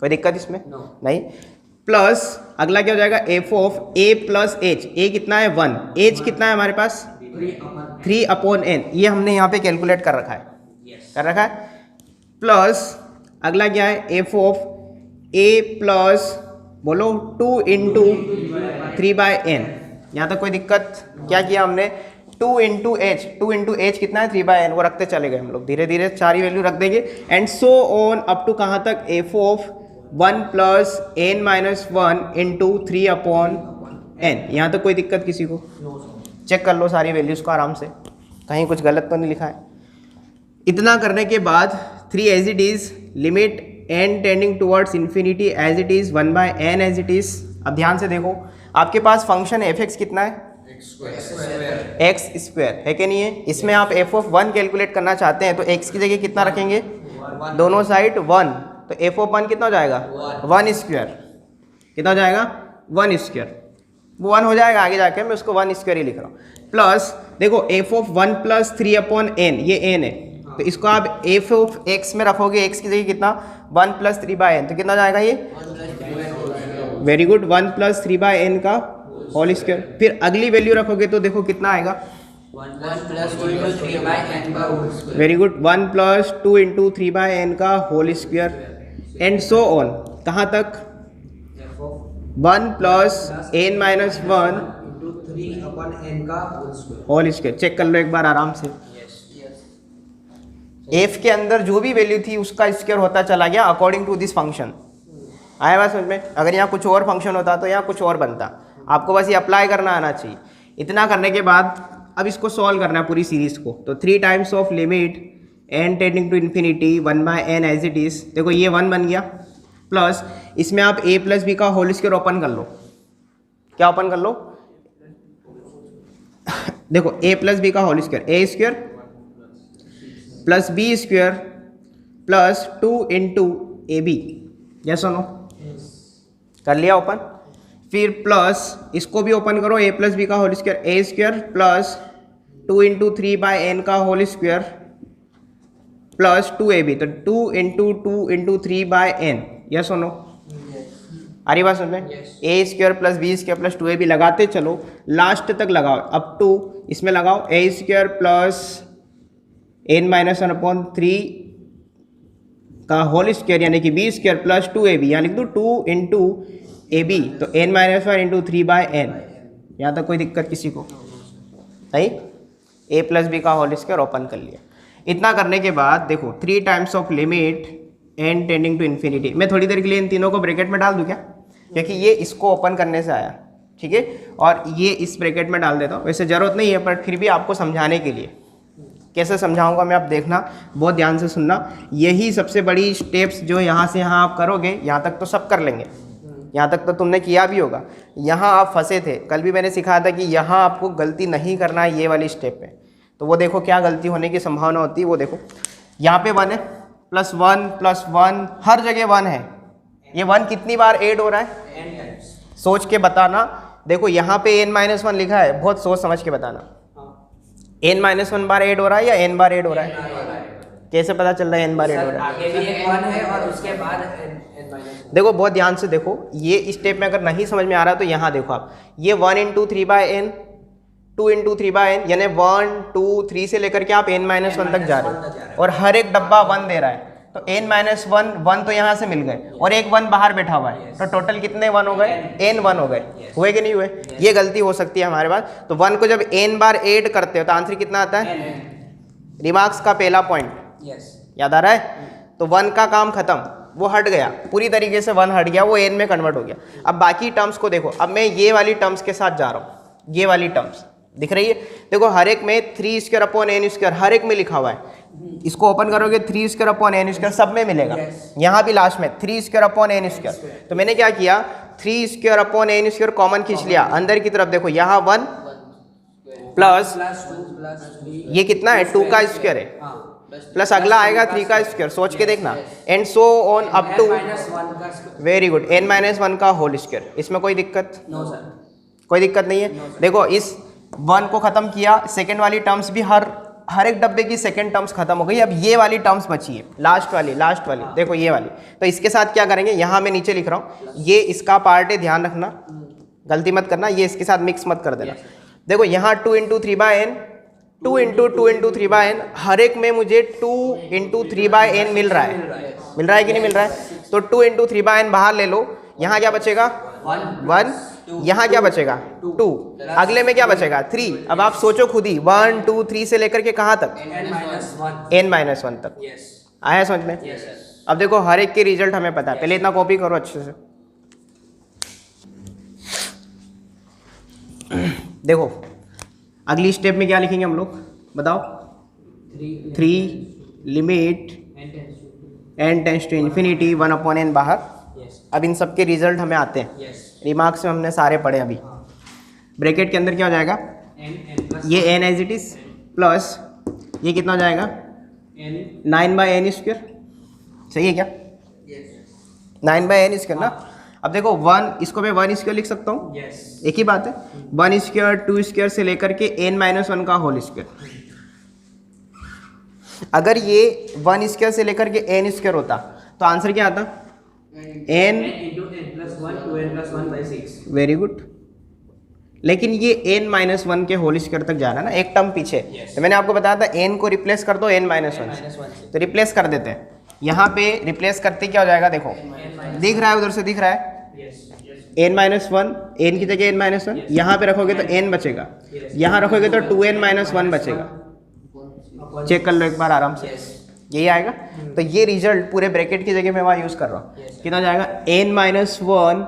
कोई दिक्कत इसमें नहीं। प्लस अगला क्या हो जाएगा, f of a plus h, a कितना है 1, h कितना है हमारे पास 3 अपॉन n, ये हमने यहाँ पे कैलकुलेट कर रखा है, कर रखा है। प्लस अगला क्या है, f ऑफ a प्लस बोलो 2 इंटू 3/n, यहाँ तक कोई दिक्कत, क्या किया हमने, 2 इंटू एच कितना है 3/n, वो रखते चले गए हम लोग, धीरे धीरे सारी वैल्यू रख देंगे, and so on up to कहाँ तक, f of 1 plus n minus 1 into 3 upon n। यहाँ तक कोई दिक्कत किसी को, चेक कर लो सारी वैल्यूज़ को आराम से, कहीं कुछ गलत तो नहीं लिखा है। इतना करने के बाद 3 as it is, limit n tending towards infinity as it is 1/n as it is. अब ध्यान से देखो, आपके पास फंक्शन f(x) कितना है, x² है कि नहीं है। इसमें आप f ऑफ 1 कैलकुलेट करना चाहते हैं, तो x की जगह कितना रखेंगे, दोनों साइड 1, तो f ऑफ 1 कितना हो जाएगा, 1², कितना हो जाएगा, 1², वो 1 हो जाएगा आगे जाके, मैं उसको 1² ही लिख रहा हूँ। प्लस देखो f of 1 plus 3 upon n, ये n है, तो इसको आप f ऑफ x में रखोगे, x की जगह कितना, 1 प्लस 3/n, तो कितना जाएगा ये, वेरी गुड, 1 प्लस 3/n का होल स्क्वायर। फिर अगली वैल्यू रखोगे तो देखो कितना आएगा, 1 प्लस 2 इंटू 3/n का whole square, very good, 1 plus 2 into 3/n का whole square, and so on, कहाँ तक, 1 plus n minus 1 into 3 upon n का whole square, whole square. Check कर लो एक बार आराम से, f के अंदर जो भी वैल्यू थी उसका स्क्वायर होता चला गया अकॉर्डिंग टू दिस फंक्शन। आया बात समझ में, अगर यहाँ कुछ और फंक्शन होता तो यहाँ कुछ और बनता, आपको बस ये अप्लाई करना आना चाहिए। इतना करने के बाद अब इसको सॉल्व करना है पूरी सीरीज को, तो 3 times of limit n tending to infinity 1/n as it is, देखो ये 1 बन गया, प्लस इसमें आप a प्लस बी का होल स्क्वायर ओपन कर लो, क्या ओपन कर लो देखो a प्लस बी का whole square, a² plus b² plus 2 into ab, yes और नो, कर लिया ओपन। फिर प्लस इसको भी ओपन करो, a प्लस बी का whole square, a² plus 2 into 3/n का होल स्क्वायर प्लस 2ab, तो 2 इंटू 2 इंटू 3/n, यस और नो? आ रही बात समझ में? A square plus B square plus 2ab लगाते चलो, लास्ट तक लगाओ, अप टू इसमें लगाओ ए स्क्वायर प्लस n-1/3 का होल स्क्वायर यानी कि बी स्क्वायर प्लस 2ab, यहाँ लिख दो 2 इंटू ए बी, तो n-1 इंटू 3/n। यहाँ तक कोई दिक्कत किसी को? सही, a प्लस बी का होल स्क्वायर ओपन कर लिया। इतना करने के बाद देखो 3 times of limit n tending to infinity. मैं थोड़ी देर के लिए इन तीनों को ब्रैकेट में डाल दूँ क्या, क्योंकि ये इसको ओपन करने से आया, ठीक है, और ये इस ब्रैकेट में डाल देता हूँ। वैसे ज़रूरत नहीं है, पर फिर भी आपको समझाने के लिए कैसे समझाऊंगा मैं, आप देखना, बहुत ध्यान से सुनना। यही सबसे बड़ी स्टेप्स जो यहाँ से यहाँ आप करोगे, यहाँ तक तो सब कर लेंगे, यहाँ तक तो तुमने किया भी होगा। यहाँ आप फंसे थे, कल भी मैंने सिखाया था कि यहाँ आपको गलती नहीं करना है ये वाली स्टेप पे। तो वो देखो क्या गलती होने की संभावना होती है, वो देखो यहाँ पे 1 है, प्लस वन, हर जगह 1 है। ये 1 कितनी बार ऐड हो रहा है, सोच के बताना। देखो यहाँ पे n-1 लिखा है, बहुत सोच समझ के बताना। n-1 बार ऐड हो रहा है या n बार ऐड हो रहा है? कैसे पता चल रहा है n बार ऐड हो रहा है? आगे भी एक 1 है और उसके बाद n-1। देखो बहुत ध्यान से देखो, ये स्टेप में अगर नहीं समझ में आ रहा तो यहाँ देखो आप, ये 1 इंटू 3/n, 2 इंटू 3/n, यानी 1 2 3 से लेकर के आप n-1 तक जा रहे हो, और हर एक डब्बा 1 दे रहा है, तो n-1 तो यहाँ से मिल गए, और एक 1 बाहर बैठा हुआ है, तो टोटल कितने 1 हो गए? n 1 हो गए। हुए कि नहीं हुए? ये गलती हो सकती है हमारे पास। तो 1 को जब n बार ऐड करते हो तो आंसर कितना आता है? रिमार्क्स का पहला पॉइंट याद आ रहा है? तो 1 का काम खत्म, वो हट गया, पूरी तरीके से 1 हट गया, वो n में कन्वर्ट हो गया। अब बाकी टर्म्स को देखो, अब मैं ये वाली टर्म्स के साथ जा रहा हूँ, ये वाली टर्म्स दिख रही है? देखो हर एक में 3² हर एक में लिखा हुआ है। इसको ओपन करोगे 3² सब में मिलेगा। यहाँ भी लास्ट में 3² तो मैंने क्या किया, 3² कॉमन खींच लिया अंदर की तरफ। देखो यहाँ 1 प्लस ये कितना है, 2 का स्क्वायर है, प्लस अगला आएगा 3 का स्क्वायर, सोच के देखना, and so on up to, very good, n-1 का होल स्क्वायर। इसमें कोई दिक्कत? नो सर, कोई दिक्कत नहीं है। देखो इस 1 को खत्म किया, सेकंड वाली टर्म्स भी हर एक डब्बे की सेकंड टर्म्स खत्म हो गई। अब ये वाली टर्म्स बची है, लास्ट वाली देखो ये वाली। तो इसके साथ क्या करेंगे, यहाँ मैं नीचे लिख रहा हूँ, ये इसका पार्ट है, ध्यान रखना, गलती मत करना, ये इसके साथ मिक्स मत कर देना। देखो यहाँ 2 into 3/n, 2 into 2 into 3/n, हर एक में मुझे 2 इंटू 3/n मिल रहा है कि नहीं मिल रहा है? तो 2 इंटू 3/n बाहर ले लो, यहाँ क्या बचेगा 1, यहाँ क्या बचेगा 2, अगले में क्या बचेगा 3। अब आप सोचो खुद ही, 1 2 3 से लेकर के कहाँ तक, n-1 तक। आया समझ में? अब देखो हर एक के रिजल्ट हमें पता है, पहले इतना कॉपी करो अच्छे से। देखो अगली स्टेप में क्या लिखेंगे हम लोग, बताओ? 3 limit n tends to infinity 1/n बाहर। अब इन सब के रिजल्ट हमें आते हैं, रिमार्क्स में हमने सारे पढ़े। अभी ब्रैकेट के अंदर क्या हो जाएगा, ये n as it is plus ये कितना हो जाएगा 9/n², सही है क्या? 9/n² ना। अब देखो 1, इसको मैं 1² लिख सकता हूँ, एक ही बात है, 1², 2² से लेकर के n-1 का होल स्क्वायर। अगर ये 1² से लेकर के n² होता तो आंसर क्या आता, n + 1 2n + 1/6। वेरी गुड, लेकिन ये n-1 के होल स्क्वायर तक जा रहा है ना, एक टर्म पीछे। तो मैंने आपको बताया था n को रिप्लेस कर दो n-1 से, तो रिप्लेस कर देते हैं। यहाँ पे रिप्लेस करते क्या हो जाएगा, देखो दिख रहा है, उधर से दिख रहा है n-1, n की जगह n-1, यहाँ पे रखोगे तो n बचेगा, यहाँ रखोगे तो 2n-1 बचेगा। चेक कर लो एक बार आराम से, यही आएगा। तो ये रिजल्ट पूरे ब्रैकेट की जगह मैं वहाँ यूज़ कर रहा हूँ, कितना हो जाएगा n-1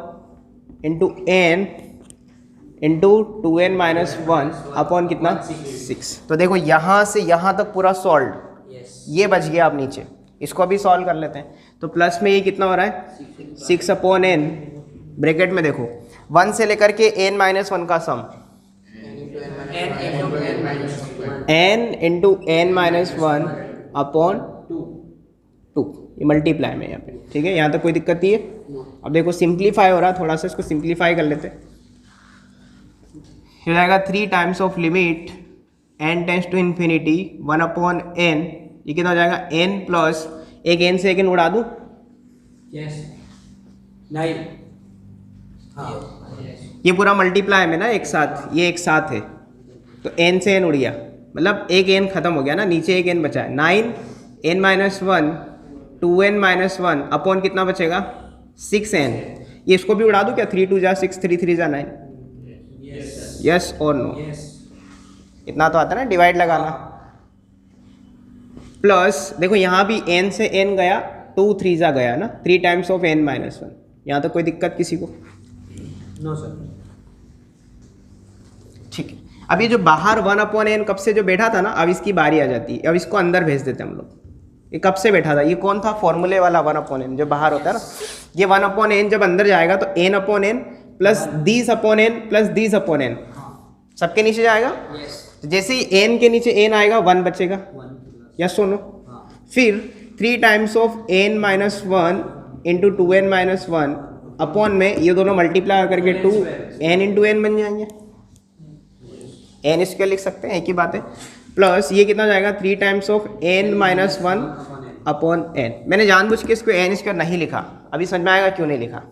into n into 2n-1 upon कितना 6। तो देखो यहाँ से यहाँ तक पूरा सॉल्व, ये बच गया। आप नीचे इसको अभी सॉल्व कर लेते हैं। तो प्लस में ये कितना हो रहा है 6/n, ब्रैकेट में देखो 1 से लेकर के n-1 का सम, n इंटू n-1 अपॉन 2, ये मल्टीप्लाई में यहाँ पे, ठीक है? यहाँ तक कोई दिक्कत नहीं है। अब देखो सिंप्लीफाई हो रहा है, थोड़ा सा इसको सिंप्लीफाई कर लेते हैं। हो जाएगा 3 times of limit n tends to infinity 1/n, ये कितना हो जाएगा n प्लस एक n से एक n उड़ा दूँ, यस नहीं हाँ ये पूरा मल्टीप्लाई में ना एक साथ, ये एक साथ है तो n से n उड़ गया, मतलब एक n खत्म हो गया ना, नीचे एक n बचा है 9n-1 2n-1 अपॉन कितना बचेगा 6n, ये इसको भी उड़ा दूँ क्या, 3 2 जा 6 3 3 जा 9, यस और नो, इतना तो आता है ना डिवाइड लगाना। प्लस देखो यहाँ भी n से n गया 2 3 जा गया ना, 3 टाइम्स ऑफ n-1, यहाँ तो कोई दिक्कत किसी को, नो सर। ठीक है। अब ये जो बाहर 1/n कब से जो बैठा था ना, अब इसकी बारी आ जाती है, अब इसको अंदर भेज देते हैं हम लोग। ये कब से बैठा था, ये कौन था, फॉर्मूले वाला 1/n जो बाहर होता है ना, ये 1/n जब अंदर जाएगा तो n/n plus these/n plus these/n सबके नीचे जाएगा, तो जैसे ही n के नीचे n आएगा 1 बचेगा, यस सुनो, फिर 3 times of n-1 into 2n-1 upon में ये दोनों मल्टीप्लाई करके 2 n इंटू n बन जाएंगे, n स्क्वायर लिख सकते हैं, एक ही बात है। प्लस ये कितना जाएगा 3 times of n-1 upon n, मैंने जानबूझ के इसको n स्क्वायर नहीं लिखा, अभी समझ में आएगा क्यों नहीं लिखा।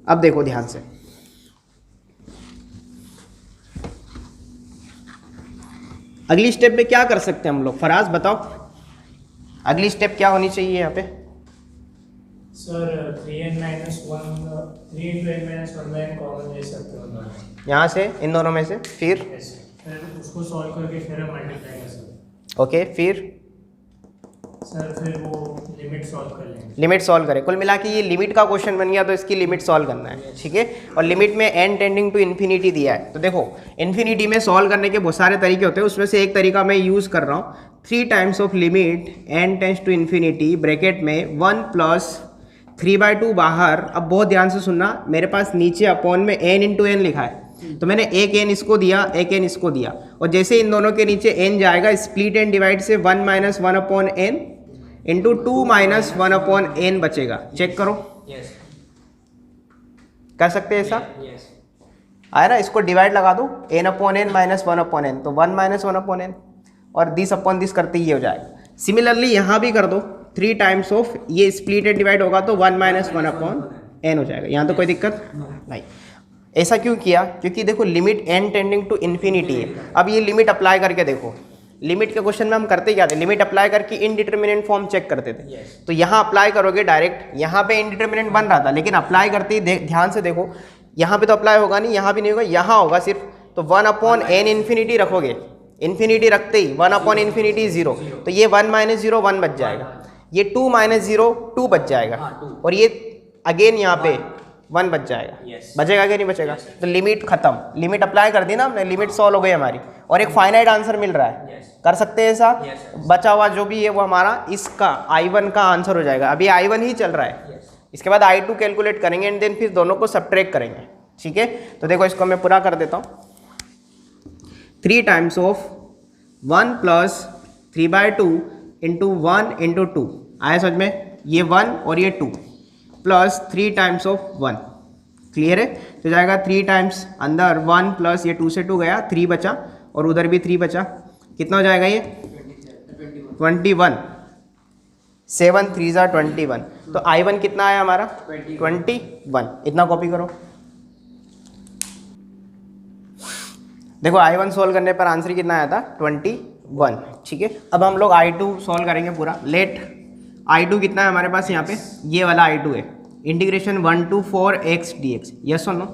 अब देखो ध्यान से, अगली स्टेप पे क्या कर सकते हैं हम लोग, फराज बताओ अगली स्टेप क्या होनी चाहिए यहाँ पे। Sir 3n-1 3 into n-1 common ले सकते हो यहाँ से इन दोनों में से, फिर फिर उसको सॉल्व करके फिर हम मल्टीप्लाई कर सकते हैं ओके, फिर सर, फिर वो लिमिट सॉल्व कर लेंगे, लिमिट सॉल्व करें, कुल मिला के ये लिमिट का क्वेश्चन बन गया तो इसकी लिमिट सॉल्व करना है, ठीक है। और लिमिट में n टेंडिंग टू इन्फिनिटी दिया है, तो देखो इन्फिनिटी में सॉल्व करने के बहुत सारे तरीके होते हैं, उसमें से एक तरीका मैं यूज़ कर रहा हूँ, 3 times of limit n tends to infinity bracket में 1 प्लस 3/2 बाहर। अब बहुत ध्यान से सुनना, मेरे पास नीचे अपॉन में n इंटू n लिखा है, तो मैंने एक n इसको दिया, एक n इसको दिया, और जैसे इन दोनों के नीचे n जाएगा स्प्लिट एंड डिवाइड से 1-1/n इंटू 2-1/n बचेगा, चेक करो, यस कर सकते हैं ऐसा, यस आया ना, इसको डिवाइड लगा दो n/n माइनस 1/n, तो 1-1/n और दिस अपॉन दिस करते ही हो जाएगा। सिमिलरली यहाँ भी कर दो, 3 टाइम्स ऑफ ये स्प्लिट एंड डिवाइड होगा तो 1-1/n हो जाएगा, यहाँ तो कोई दिक्कत नहीं। ऐसा क्यों किया, क्योंकि देखो limit n tending to infinity है। अब ये लिमिट अप्लाई करके देखो, लिमिट के क्वेश्चन में हम करते क्या थे, लिमिट अप्लाई करके इनडिटरमिनेंट फॉर्म चेक करते थे, तो यहाँ अप्लाई करोगे डायरेक्ट, यहाँ पे इनडिटरमिनेंट बन रहा था, लेकिन अप्लाई करते ही ध्यान से देखो, यहाँ पे तो अप्लाई होगा नहीं, यहाँ भी नहीं होगा, यहाँ होगा सिर्फ, तो 1/n इन्फिनिटी रखोगे, इन्फिनिटी रखते ही 1/∞ 0, तो ये 1 - 0 1 बच जाएगा, ये 2 - 0 2 बच जाएगा, और ये अगेन यहाँ पे 1 बच जाएगा, बचेगा क्या नहीं बचेगा, तो लिमिट खत्म, लिमिट अप्लाई कर दी ना हमने, लिमिट सॉल्व हो गई हमारी, और एक फाइनाइट आंसर मिल रहा है, कर सकते हैं ऐसा, बचा हुआ जो भी है वो हमारा इसका I1 का आंसर हो जाएगा। अभी I1 ही चल रहा है, इसके बाद I2 कैलकुलेट करेंगे एंड देन फिर दोनों को सब्ट्रैक्ट करेंगे, ठीक है। तो देखो इसको मैं पूरा कर देता हूँ, 3 times of 1 plus 3/2 into 1 into 2 आया समझ में, ये 1 और ये 2 प्लस 3 टाइम्स ऑफ 1, क्लियर है, तो जाएगा 3 टाइम्स अंदर 1 प्लस ये 2 से 2 गया, 3 बचा, और उधर भी 3 बचा, कितना हो जाएगा ये 21, 7 3 ज़ा 21, तो I1 कितना आया हमारा 21, इतना कॉपी करो। देखो I1 सोल्व करने पर आंसर कितना आया था 21, ठीक है। अब हम लोग I2 सोल्व करेंगे पूरा, लेट I2 कितना है हमारे पास, यहाँ पे ये वाला I2 है, integration 1 to 4x dx, yes और नो।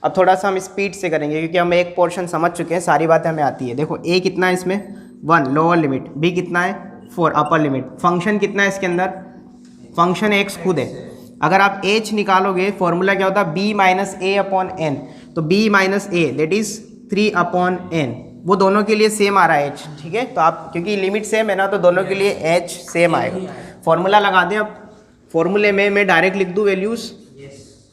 अब थोड़ा सा हम स्पीड से करेंगे क्योंकि हम एक पोर्शन समझ चुके हैं, सारी बातें हमें आती है। देखो a कितना है इसमें 1 लोअर लिमिट, b कितना है 4 अपर लिमिट, फंक्शन कितना है इसके अंदर, फंक्शन x खुद है। अगर आप h निकालोगे फॉर्मूला क्या होता है b - a/n, तो b - a that is 3/n, वो दोनों के लिए सेम आ रहा है h, ठीक है। तो आप क्योंकि लिमिट सेम है ना, तो दोनों के लिए h सेम आएगा। फॉर्मूला लगा दें, अब फॉर्मूले में मैं डायरेक्ट लिख दूँ वैल्यूज़,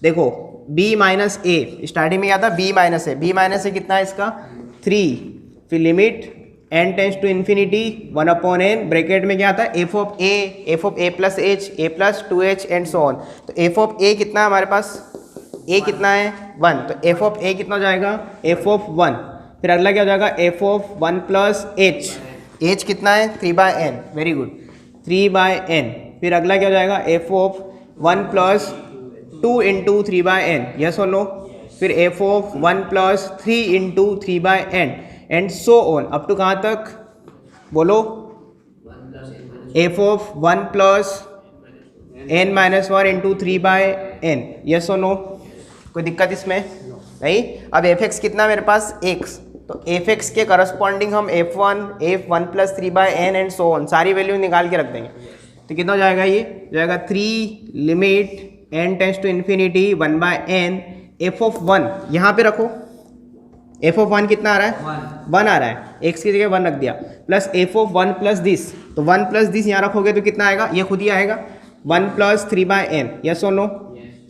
देखो b - a स्टार्टिंग में क्या था b - a, b - a कितना है इसका 3, फिर limit n tends to infinity 1/n bracket में क्या आता है f of a plus h, a plus 2h and so on. तो f ऑफ a कितना है हमारे पास, a कितना है 1, तो f ऑफ a कितना हो जाएगा f ऑफ 1, फिर अगला क्या हो जाएगा f of 1 plus H, H कितना है 3/n, वेरी गुड 3/n। फिर अगला क्या हो जाएगा f of 1 plus 2 into 3/n, yes और नो। फिर f of 1 plus 3 into 3/n and so on up to कहाँ तक बोलो, f of 1 plus n-1 into 3/n, yes और नो। कोई दिक्कत इसमें नहीं। अब एफ एक्स कितना मेरे पास x, तो एफ एक्स के करस्पॉन्डिंग हम f1 f1 plus 3/n and so on सारी वैल्यू निकाल के रख देंगे। तो कितना हो जाएगा, ये हो जाएगा 3 limit n tends to infinity 1/n f of 1 यहाँ पे रखो, एफ ऑफ 1 कितना आ रहा है 1 आ रहा है, x की जगह 1 रख दिया, plus F of 1 plus this, तो 1 प्लस दिस यहाँ रखोगे तो कितना आएगा, ये खुद ही आएगा 1 प्लस 3/n, यस और नो।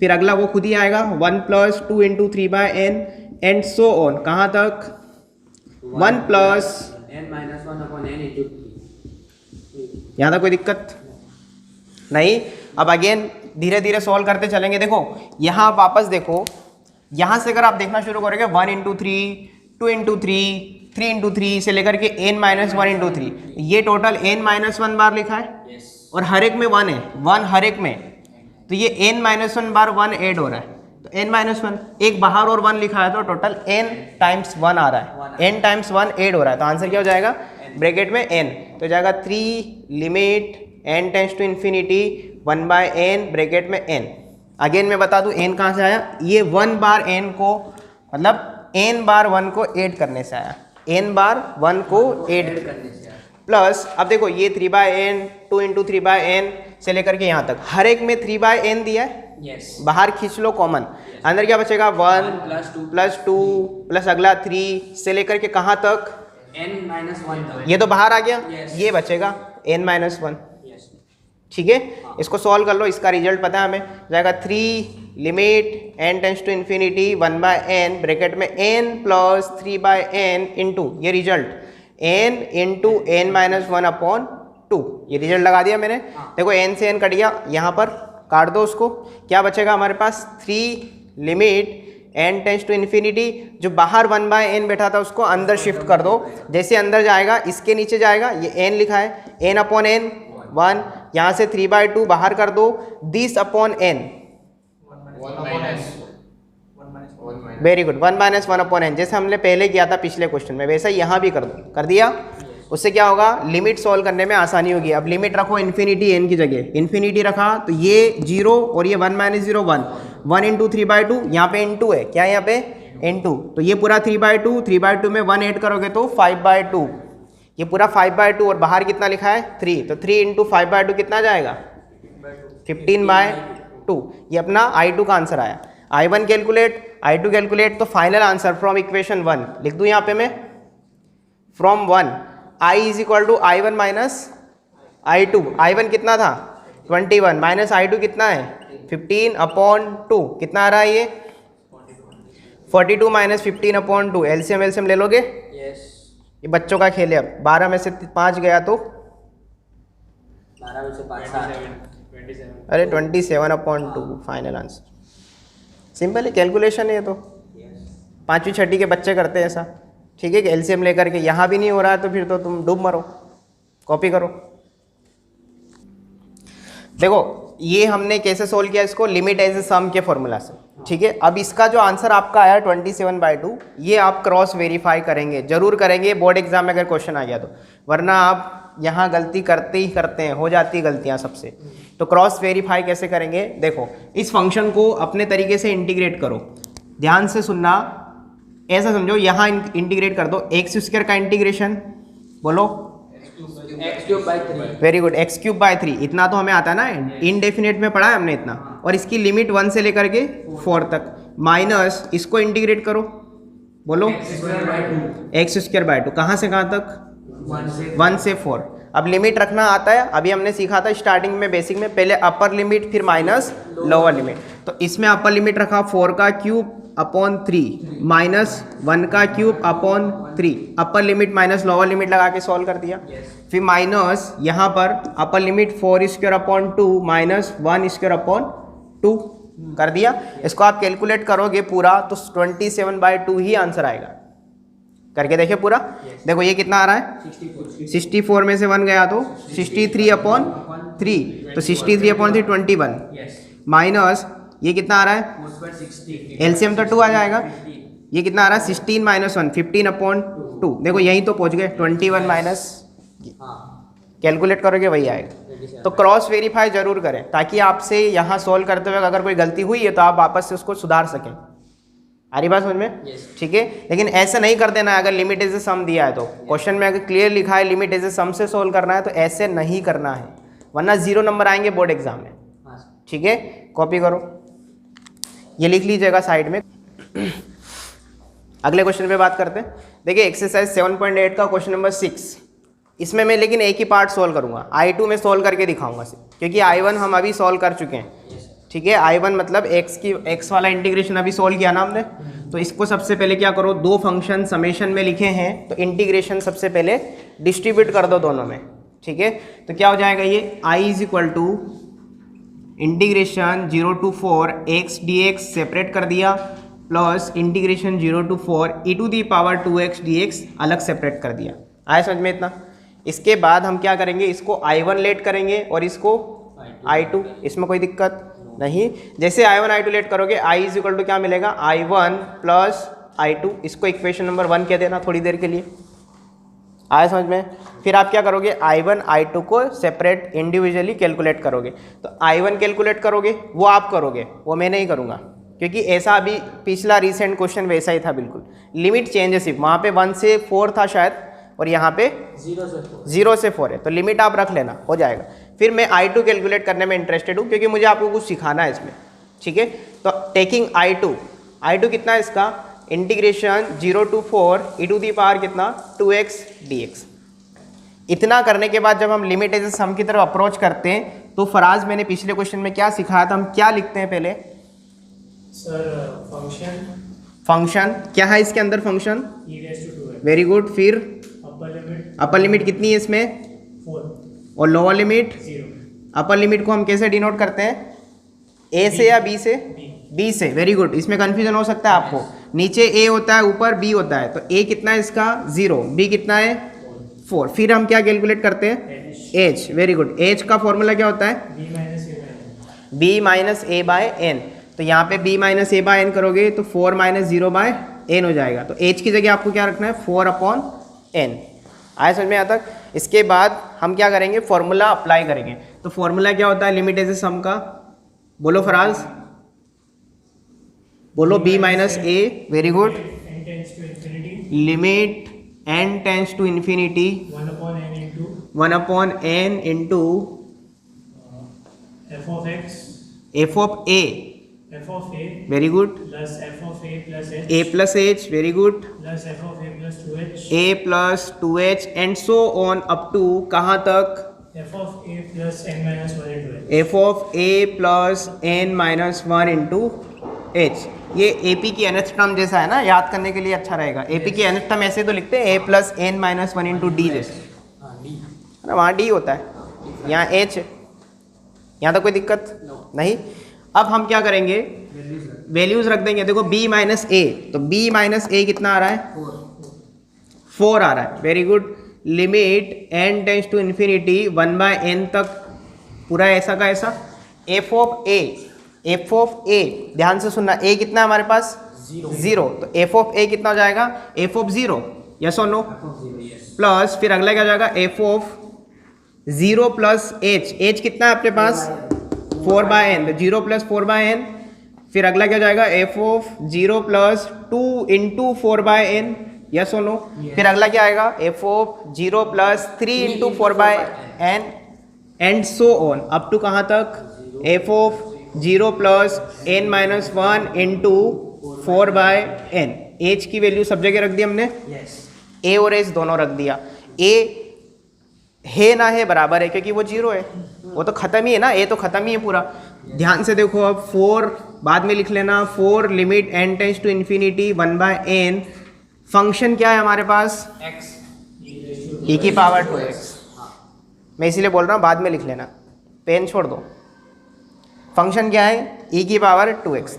फिर अगला वो खुद ही आएगा 1 plus 2 into 3/n and so on कहाँ तक 1 प्लस n-1/n into 3। यहाँ तक कोई दिक्कत नहीं। अब अगेन धीरे धीरे सॉल्व करते चलेंगे। देखो यहाँ वापस देखो, यहाँ से अगर आप देखना शुरू करोगे 1 इंटू 3, 2 इंटू 3, 3 इंटू 3 से लेकर के n-1 इंटू 3, ये टोटल n-1 बार लिखा है और हर एक में 1 है, 1 हर एक में, तो ये n-1 बार 1 ऐड हो रहा है, तो n-1 एक बाहर और 1 लिखा है तो टोटल n टाइम्स 1 आ रहा है, n टाइम्स 1 ऐड हो रहा है, तो आंसर क्या हो जाएगा ब्रैकेट में n, तो जाएगा 3 limit n tends to infinity 1/n bracket में n। अगेन मैं बता दूं n कहाँ से आया, ये 1 बार n को मतलब n बार 1 को ऐड करने से आया, n बार 1 को ऐड करने से आया, प्लस अब देखो ये 3/n 2 इंटू 3/n से लेकर के यहाँ तक हर एक में 3/n दिया है, बाहर खींच लो कॉमन, अंदर क्या बचेगा 1 प्लस 2 प्लस अगला 3 से लेकर के कहाँ तक n-1 तक, ये तो बाहर आ गया, ये बचेगा n-1, ठीक है। इसको सॉल्व कर लो, इसका रिजल्ट पता है हमें, जाएगा 3 limit n tends to infinity 1/n bracket में n प्लस 3/n इंटू ये result n into n-1 upon 2, ये रिजल्ट लगा दिया मैंने। देखो n से n कट गया, यहाँ पर काट दो उसको, क्या बचेगा हमारे पास 3 limit n tends to infinity, जो बाहर 1/n बैठा था उसको अंदर शिफ्ट कर दो, जैसे अंदर जाएगा इसके नीचे जाएगा, ये n लिखा है n अपॉन n 1, यहाँ से 3/2 बाहर कर दो, this upon n, very good 1 upon n, जैसे हमने पहले किया था पिछले क्वेश्चन में वैसा यहाँ भी कर दो, कर दिया। उससे क्या होगा, लिमिट सॉल्व करने में आसानी होगी। अब लिमिट रखो इन्फिनिटी n की जगह, इन्फिनिटी रखा तो ये 0 और ये 1 - 0 1, 1 इंटू 3/2, यहाँ पे n2 है, क्या है यहाँ पे n2, तो ये पूरा 3/2, 3/2 में 1 ऐड करोगे तो 5/2, ये पूरा 5/2 और बाहर कितना लिखा है 3, तो 3 इंटू 5/2 कितना जाएगा 15/2, ये अपना I2 का आंसर आया। I1 कैलकुलेट, I2 कैलकुलेट, तो फाइनल आंसर फ्रॉम इक्वेशन 1 लिख दूँ यहाँ पे मैं, from 1 I is equal to I1 minus I2, I1 कितना था 21 माइनस I2 कितना है 15/2, कितना आ रहा है ये 42 माइनस 15/2, एलसीएम ले लोगे, ये बच्चों का खेल है। अब 12 में से 5 गया तो 12 में से 5 अरे 27/2 फाइनल आंसर, सिंपल है, कैलकुलेशन है ये, तो 5वीं 6ठी के बच्चे करते हैं ऐसा, ठीक है कि एलसीएम लेकर के, यहाँ भी नहीं हो रहा है तो फिर तो तुम डूब मरो, कॉपी करो। देखो ये हमने कैसे सोल्व किया इसको, लिमिट एज ए सम के फॉर्मूला से, ठीक है। अब इसका जो आंसर आपका आया 27/2, ये आप क्रॉस वेरीफाई करेंगे, जरूर करेंगे, बोर्ड एग्जाम में अगर क्वेश्चन आ गया तो, वरना आप यहाँ गलती करते ही करते हैं, हो जाती है गलतियाँ सबसे। तो क्रॉस वेरीफाई कैसे करेंगे, देखो इस फंक्शन को अपने तरीके से इंटीग्रेट करो, ध्यान से सुनना, ऐसा समझो यहाँ इंटीग्रेट कर दो, x² का इंटीग्रेशन बोलो x³ वेरी गुड, x³ इतना तो हमें आता है ना, इनडेफिनेट में पढ़ा है हमने इतना, और इसकी लिमिट 1 से लेकर के 4 तक, माइनस इसको इंटीग्रेट करो, बोलो x²/2, कहाँ से कहाँ तक 1 से 4। अब लिमिट रखना आता है, अभी हमने सीखा था स्टार्टिंग में बेसिक में, पहले अपर लिमिट फिर माइनस लोअर लिमिट, तो इसमें अपर लिमिट रखा 4/3 minus 1/3, upper limit minus lower limit लगा के सॉल्व कर दिया। फिर माइनस यहाँ पर अपर लिमिट 4² माइनस 1² कर दिया। इसको आप कैलकुलेट करोगे पूरा तो 27/2 ही आंसर आएगा, करके देखिए पूरा। देखो ये कितना आ रहा है 64 में से 1 गया तो 63/3, तो 63/3 21 माइनस ये कितना आ रहा है एलसीएम तो 2 आ जाएगा। ये कितना आ रहा है 16 - 1 15/2। देखो यहीं तो पहुंच गए 21 माइनस कैलकुलेट करोगे वही आएगा। तो क्रॉस वेरीफाई जरूर करें ताकि आपसे यहाँ सॉल्व करते हुए अगर कोई गलती हुई है तो आप वापस से उसको सुधार सकें। आ रही बात समझ में? ठीक है, लेकिन ऐसे नहीं कर देना है। अगर लिमिट इज सम दिया है तो क्वेश्चन में अगर क्लियर लिखा है लिमिट इज सम से सोल्व करना है तो ऐसे नहीं करना है, वरना 0 नंबर आएंगे बोर्ड एग्जाम में। ठीक है, कॉपी करो, ये लिख लीजिएगा साइड में। अगले क्वेश्चन पे बात करते हैं। देखिए एक्सरसाइज 7.8 का क्वेश्चन नंबर 6, इसमें मैं लेकिन एक ही पार्ट सोल्व करूंगा, I2 में सोल्व करके दिखाऊंगा क्योंकि I1 हम अभी सोल्व कर चुके हैं। ठीक है, I1 मतलब x वाला इंटीग्रेशन अभी सोल्व किया ना हमने, तो इसको सबसे पहले क्या करो, दो फंक्शन समेशन में लिखे हैं तो इंटीग्रेशन सबसे पहले डिस्ट्रीब्यूट कर दो दोनों में। ठीक है, तो क्या हो जाएगा ये I = integration 0 to 4 x dx separate कर दिया plus integration 0 to 4 e⁻²x dx अलग सेपरेट कर दिया। आया समझ में इतना? इसके बाद हम क्या करेंगे, इसको I1 लेट करेंगे और इसको I2, इसमें कोई दिक्कत नहीं। जैसे I1 I2 लेट करोगे I = क्या मिलेगा I1 + I2, इसको इक्वेशन नंबर 1 कह देना थोड़ी देर के लिए। आया समझ में? फिर आप क्या करोगे I1 I2 को सेपरेट इंडिविजुअली कैलकुलेट करोगे। तो I1 कैलकुलेट करोगे वो आप करोगे, वो मैं नहीं करूँगा क्योंकि ऐसा अभी पिछला रिसेंट क्वेश्चन वैसा ही था बिल्कुल। लिमिट चेंज है सिर्फ, वहाँ पे 1 से 4 था शायद और यहाँ पे 0 से 4 है, तो लिमिट आप रख लेना, हो जाएगा। फिर मैं I2 कैलकुलेट करने में इंटरेस्टेड हूँ क्योंकि मुझे आपको कुछ सिखाना है इसमें। ठीक है, तो टेकिंग I2 कितना है इसका, इंटीग्रेशन 0 to 4 e⁻² कितना 2x dx। इतना करने के बाद जब हम लिमिट एज सम की तरफ अप्रोच करते हैं तो फराज मैंने पिछले क्वेश्चन में क्या सिखाया था, हम क्या लिखते हैं पहले सर फंक्शन क्या है इसके अंदर फंक्शन, e⁻²x वेरी गुड। फिर अपर लिमिट कितनी है इसमें 4 और लोअर लिमिट 0 अपर लिमिट को हम कैसे डिनोट करते हैं, ए से या बी से, बी से, वेरी गुड। इसमें कंफ्यूजन हो सकता है आपको, नीचे ए होता है ऊपर बी होता है, तो ए कितना है इसका 0, बी कितना है 4। फिर हम क्या कैलकुलेट करते हैं एच, वेरी गुड। एच का फॉर्मूला क्या होता है b - a/n, तो यहाँ पे b - a/n करोगे तो 4 - 0/n हो जाएगा। तो h की जगह आपको क्या रखना है 4/n। आया समझ में? यहाँ तक। इसके बाद हम क्या करेंगे, फॉर्मूला अप्लाई करेंगे। तो फॉर्मूला क्या होता है लिमिट एज सम का, बोलो फराज, बोलो b - a, very good. Limit n tends to infinity 1/n into f of a, very good, a plus h, very good, a plus 2h and so on up to कहाँ तक, f of a plus n - 1 into h। ये AP की nth term जैसा है ना, याद करने के लिए अच्छा रहेगा। AP की nth टर्म ऐसे तो लिखते हैं a plus n - 1 into d जैसे, है ना, वहाँ d होता है, यहाँ h है। यहाँ तक कोई दिक्कत नहीं। अब हम क्या करेंगे, वैल्यूज रख देंगे। देखो b - a, तो b - a कितना आ रहा है 4 आ रहा है, very good. Limit n tends to infinity 1/n तक पूरा ऐसा का ऐसा। f ऑफ a ध्यान से सुनना, a कितना है हमारे पास 0, तो f ऑफ a कितना हो जाएगा f ऑफ 0, यस और नो, प्लस फिर अगला क्या हो जाएगा f ऑफ 0 प्लस h कितना है अपने पास 4/n, तो 0 + 4/n। फिर अगला क्या हो जाएगा f of 0 + 2 into 4/n, yes और नो। फिर अगला क्या आएगा f of 0 + 3 into 4/n and so on up to कहाँ तक, f of 0 + n - 1 into 4/n। h की वैल्यू सब जगह रख दी हमने, a और h दोनों रख दिया। a है ना है बराबर है क्योंकि वो 0 है, वो तो खत्म ही है ना, a तो खत्म ही है पूरा। ध्यान से देखो, अब 4 बाद में लिख लेना, 4 limit n tends to infinity 1/n। Function क्या है हमारे पास e⁻²x, मैं इसीलिए बोल रहा हूँ बाद में लिख लेना, पेन छोड़ दो। फंक्शन क्या है e⁻²x।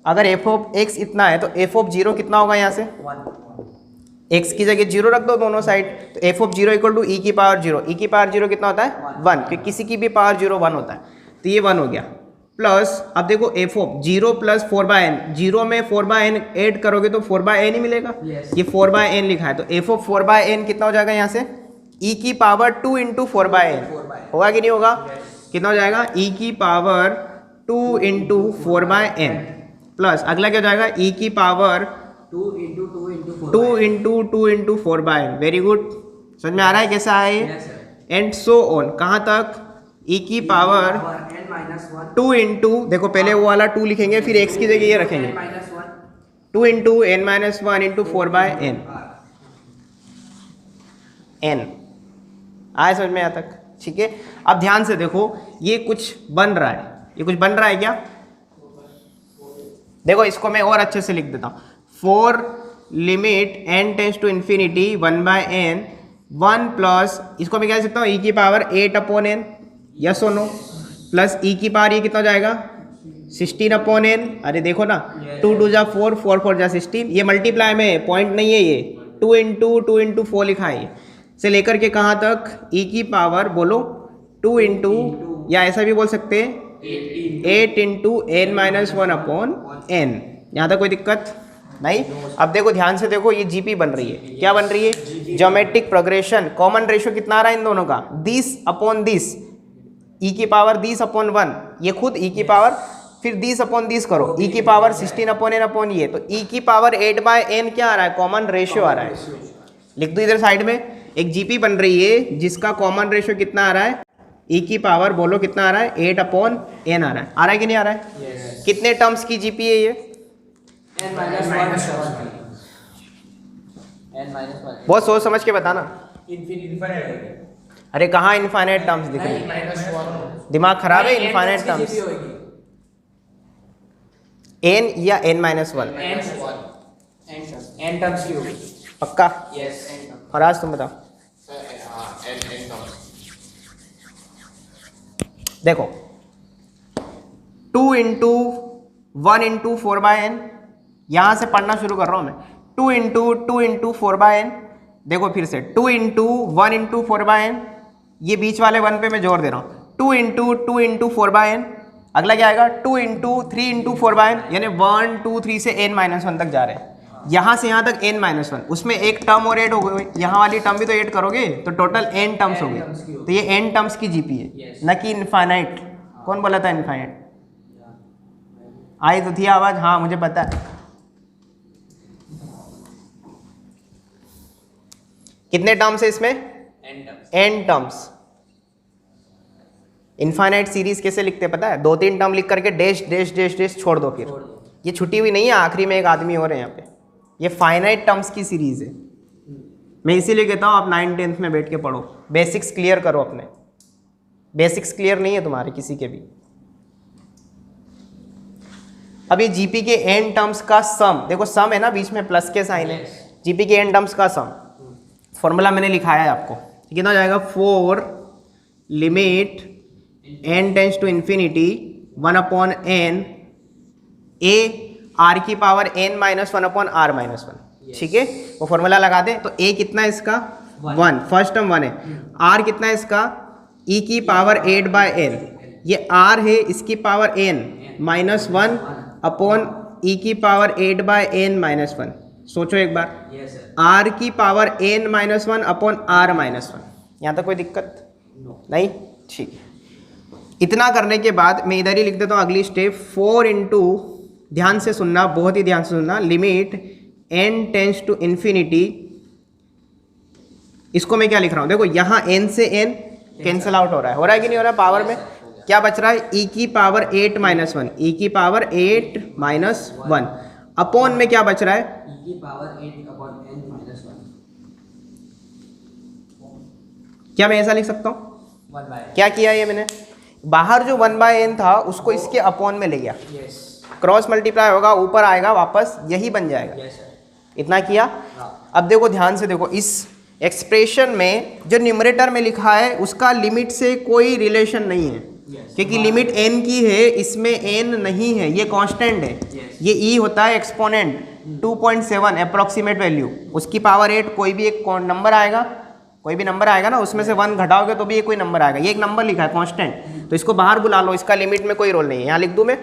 अगर f ऑफ x इतना है तो f ऑफ 0 कितना होगा यहाँ से, x की जगह 0 रख दो दोनों साइड, तो एफ ऑफ 0 इक्वल टू ई की पावर 0, ई की पावर 0 कितना होता है 1, क्योंकि किसी की भी पावर 0 1 होता है, तो ये 1 हो गया। प्लस अब देखो एफ ऑफ 0 प्लस 4/n, 0 में 4/n ऐड करोगे तो 4/n ही मिलेगा, ये 4/n लिखा है, तो एफ ऑफ 4/n कितना हो जाएगा यहाँ से e की पावर 2 इंटू 4/n, होगा कि नहीं होगा, कितना हो जाएगा e की पावर 2 इंटू 4/n, प्लस अगला क्या हो जाएगा e की power 2 into 2 into 4/n। Very good, समझ में आ रहा है कैसा है ये, एंड सो ऑन, कहाँ तक e की पावर 2 इंटू, देखो पहले वो वाला 2 लिखेंगे फिर x की जगह ये रखेंगे, 2 into n-1 into 4/n, n आए समझ में यहाँ तक, ठीक है। अब ध्यान से देखो ये कुछ बन रहा है, ये कुछ बन रहा है क्या, देखो इसको मैं और अच्छे से लिख देता हूँ, 4 limit n tends to infinity 1/n 1 plus, इसको मैं क्या लिख सकता हूँ e की पावर 8/n, यस और नो, प्लस e की पावर ये कितना हो जाएगा 16/n, अरे देखो ना 2 2 जा 4, 4 4 जा 16, ये मल्टीप्लाई में पॉइंट नहीं है, ये 2 इंटू 4 लिखा है, से लेकर के कहाँ तक e की पावर बोलो 2 इंटू, या ऐसा भी बोल सकते हैं 8 इंटू n-1/n, यहाँ तक कोई दिक्कत नहीं। अब देखो ध्यान से देखो ये जीपी बन रही है, क्या बन रही है ज्योमेट्रिक प्रोग्रेशन, कॉमन रेशियो कितना आ रहा है इन दोनों का 10/10, e की पावर 10/1, ये खुद e की पावर फिर 10/10 करो, e की पावर 16/n ये, तो e की पावर 8/n क्या आ रहा है कॉमन रेशियो आ रहा है, लिख दो इधर साइड में, एक जीपी बन रही है जिसका कॉमन रेशियो कितना आ रहा है e की पावर बोलो कितना आ रहा है 8/n आ रहा है कि नहीं आ रहा है, कितने टर्म्स की जीपी है ये, बहुत सोच समझ के बताना, अरे कहाँ इनफाइनाइट टर्म्स दिख रही है, दिमाग खराब है, इनफाइनाइट टर्म्स n या n-1, n टर्म्स की होगी पक्का, यस, और आज तुम बताओ, देखो 2 इंटू 1 इंटू 4/n, यहाँ से पढ़ना शुरू कर रहा हूँ मैं, 2 इंटू 4/n, देखो फिर से 2 इंटू 1 इंटू 4/n, ये बीच वाले 1 पे मैं जोर दे रहा हूँ, 2 इंटू 4/n, अगला क्या आएगा 2 इंटू 3 इंटू 4/n, यानी 1 2 3 से n-1 तक जा रहे हैं, यहाँ से यहाँ तक n-1, उसमें एक टर्म और ऐड हो गई, यहाँ वाली टर्म भी तो ऐड करोगे तो टोटल n टर्म्स हो गए, तो ये n टर्म्स की जीपी है, न कि इनफाइनाइट। कौन बोला था इनफाइनाइट, आई तो थी आवाज, हाँ मुझे पता है। कितने टर्म्स है इसमें, n टर्म्स। इनफाइनाइट सीरीज कैसे लिखते हैं पता है, 2-3 टर्म लिख करके डैश डैश डैश डैश छोड़ दो, फिर ये छुट्टी हुई नहीं है, आखिरी में एक आदमी हो रहे हैं यहाँ पे, ये फाइनाइट टर्म्स की सीरीज है। मैं इसीलिए कहता हूँ आप 9th-10th में बैठ के पढ़ो, बेसिक्स क्लियर करो अपने, बेसिक्स क्लियर नहीं है तुम्हारे किसी के भी। अब ये जीपी के n टर्म्स का सम, देखो सम है ना, बीच में प्लस के साइन है, जीपी के n टर्म्स का सम, फॉर्मूला मैंने लिखाया है आपको, कितना हो जाएगा 4 limit n tends to infinity 1/n a r की पावर n-1/r-1, ठीक है, वो फॉर्मूला लगा दे, तो a कितना है इसका 1, फर्स्ट टर्म 1 है, r कितना है इसका e की पावर 8/n, ये r है इसकी पावर n-1 अपॉन e की पावर 8/n-1, सोचो एक बार, r की पावर n-1 अपॉन r-1, यहाँ तक कोई दिक्कत नहीं, ठीक। इतना करने के बाद मैं इधर ही लिख देता हूँ अगली स्टेप, 4 इंटू, ध्यान से सुनना, बहुत ही ध्यान से सुनना, limit n tends to infinity, इसको मैं क्या लिख रहा हूँ, देखो यहाँ n से n कैंसिल आउट हो रहा है कि नहीं हो रहा है, पावर में क्या बच रहा है e की पावर 8-1, e की पावर 8-1 अपॉन में क्या बच रहा है e की पावर 8/n-1, क्या मैं ऐसा लिख सकता हूँ, 1/n, क्या किया ये मैंने, बाहर जो 1/n था उसको इसके अपॉन में ले गया, यस क्रॉस मल्टीप्लाई होगा ऊपर आएगा वापस यही बन जाएगा, यस सर, इतना किया। अब देखो ध्यान से देखो, इस एक्सप्रेशन में जो न्यूमरेटर में लिखा है उसका लिमिट से कोई रिलेशन नहीं है, क्योंकि लिमिट n की है, इसमें n नहीं है, ये कांस्टेंट है, ये e होता है एक्सपोनेंट, 2.7 अप्रोक्सीमेट वैल्यू, उसकी पावर 8 कोई भी एक नंबर आएगा, कोई भी नंबर आएगा ना, उसमें से 1 घटाओगे तो भी ये कोई नंबर आएगा। ये एक नंबर लिखा है कांस्टेंट, तो इसको बाहर बुला लो, इसका लिमिट में कोई रोल नहीं है। यहाँ लिख दूँ मैं,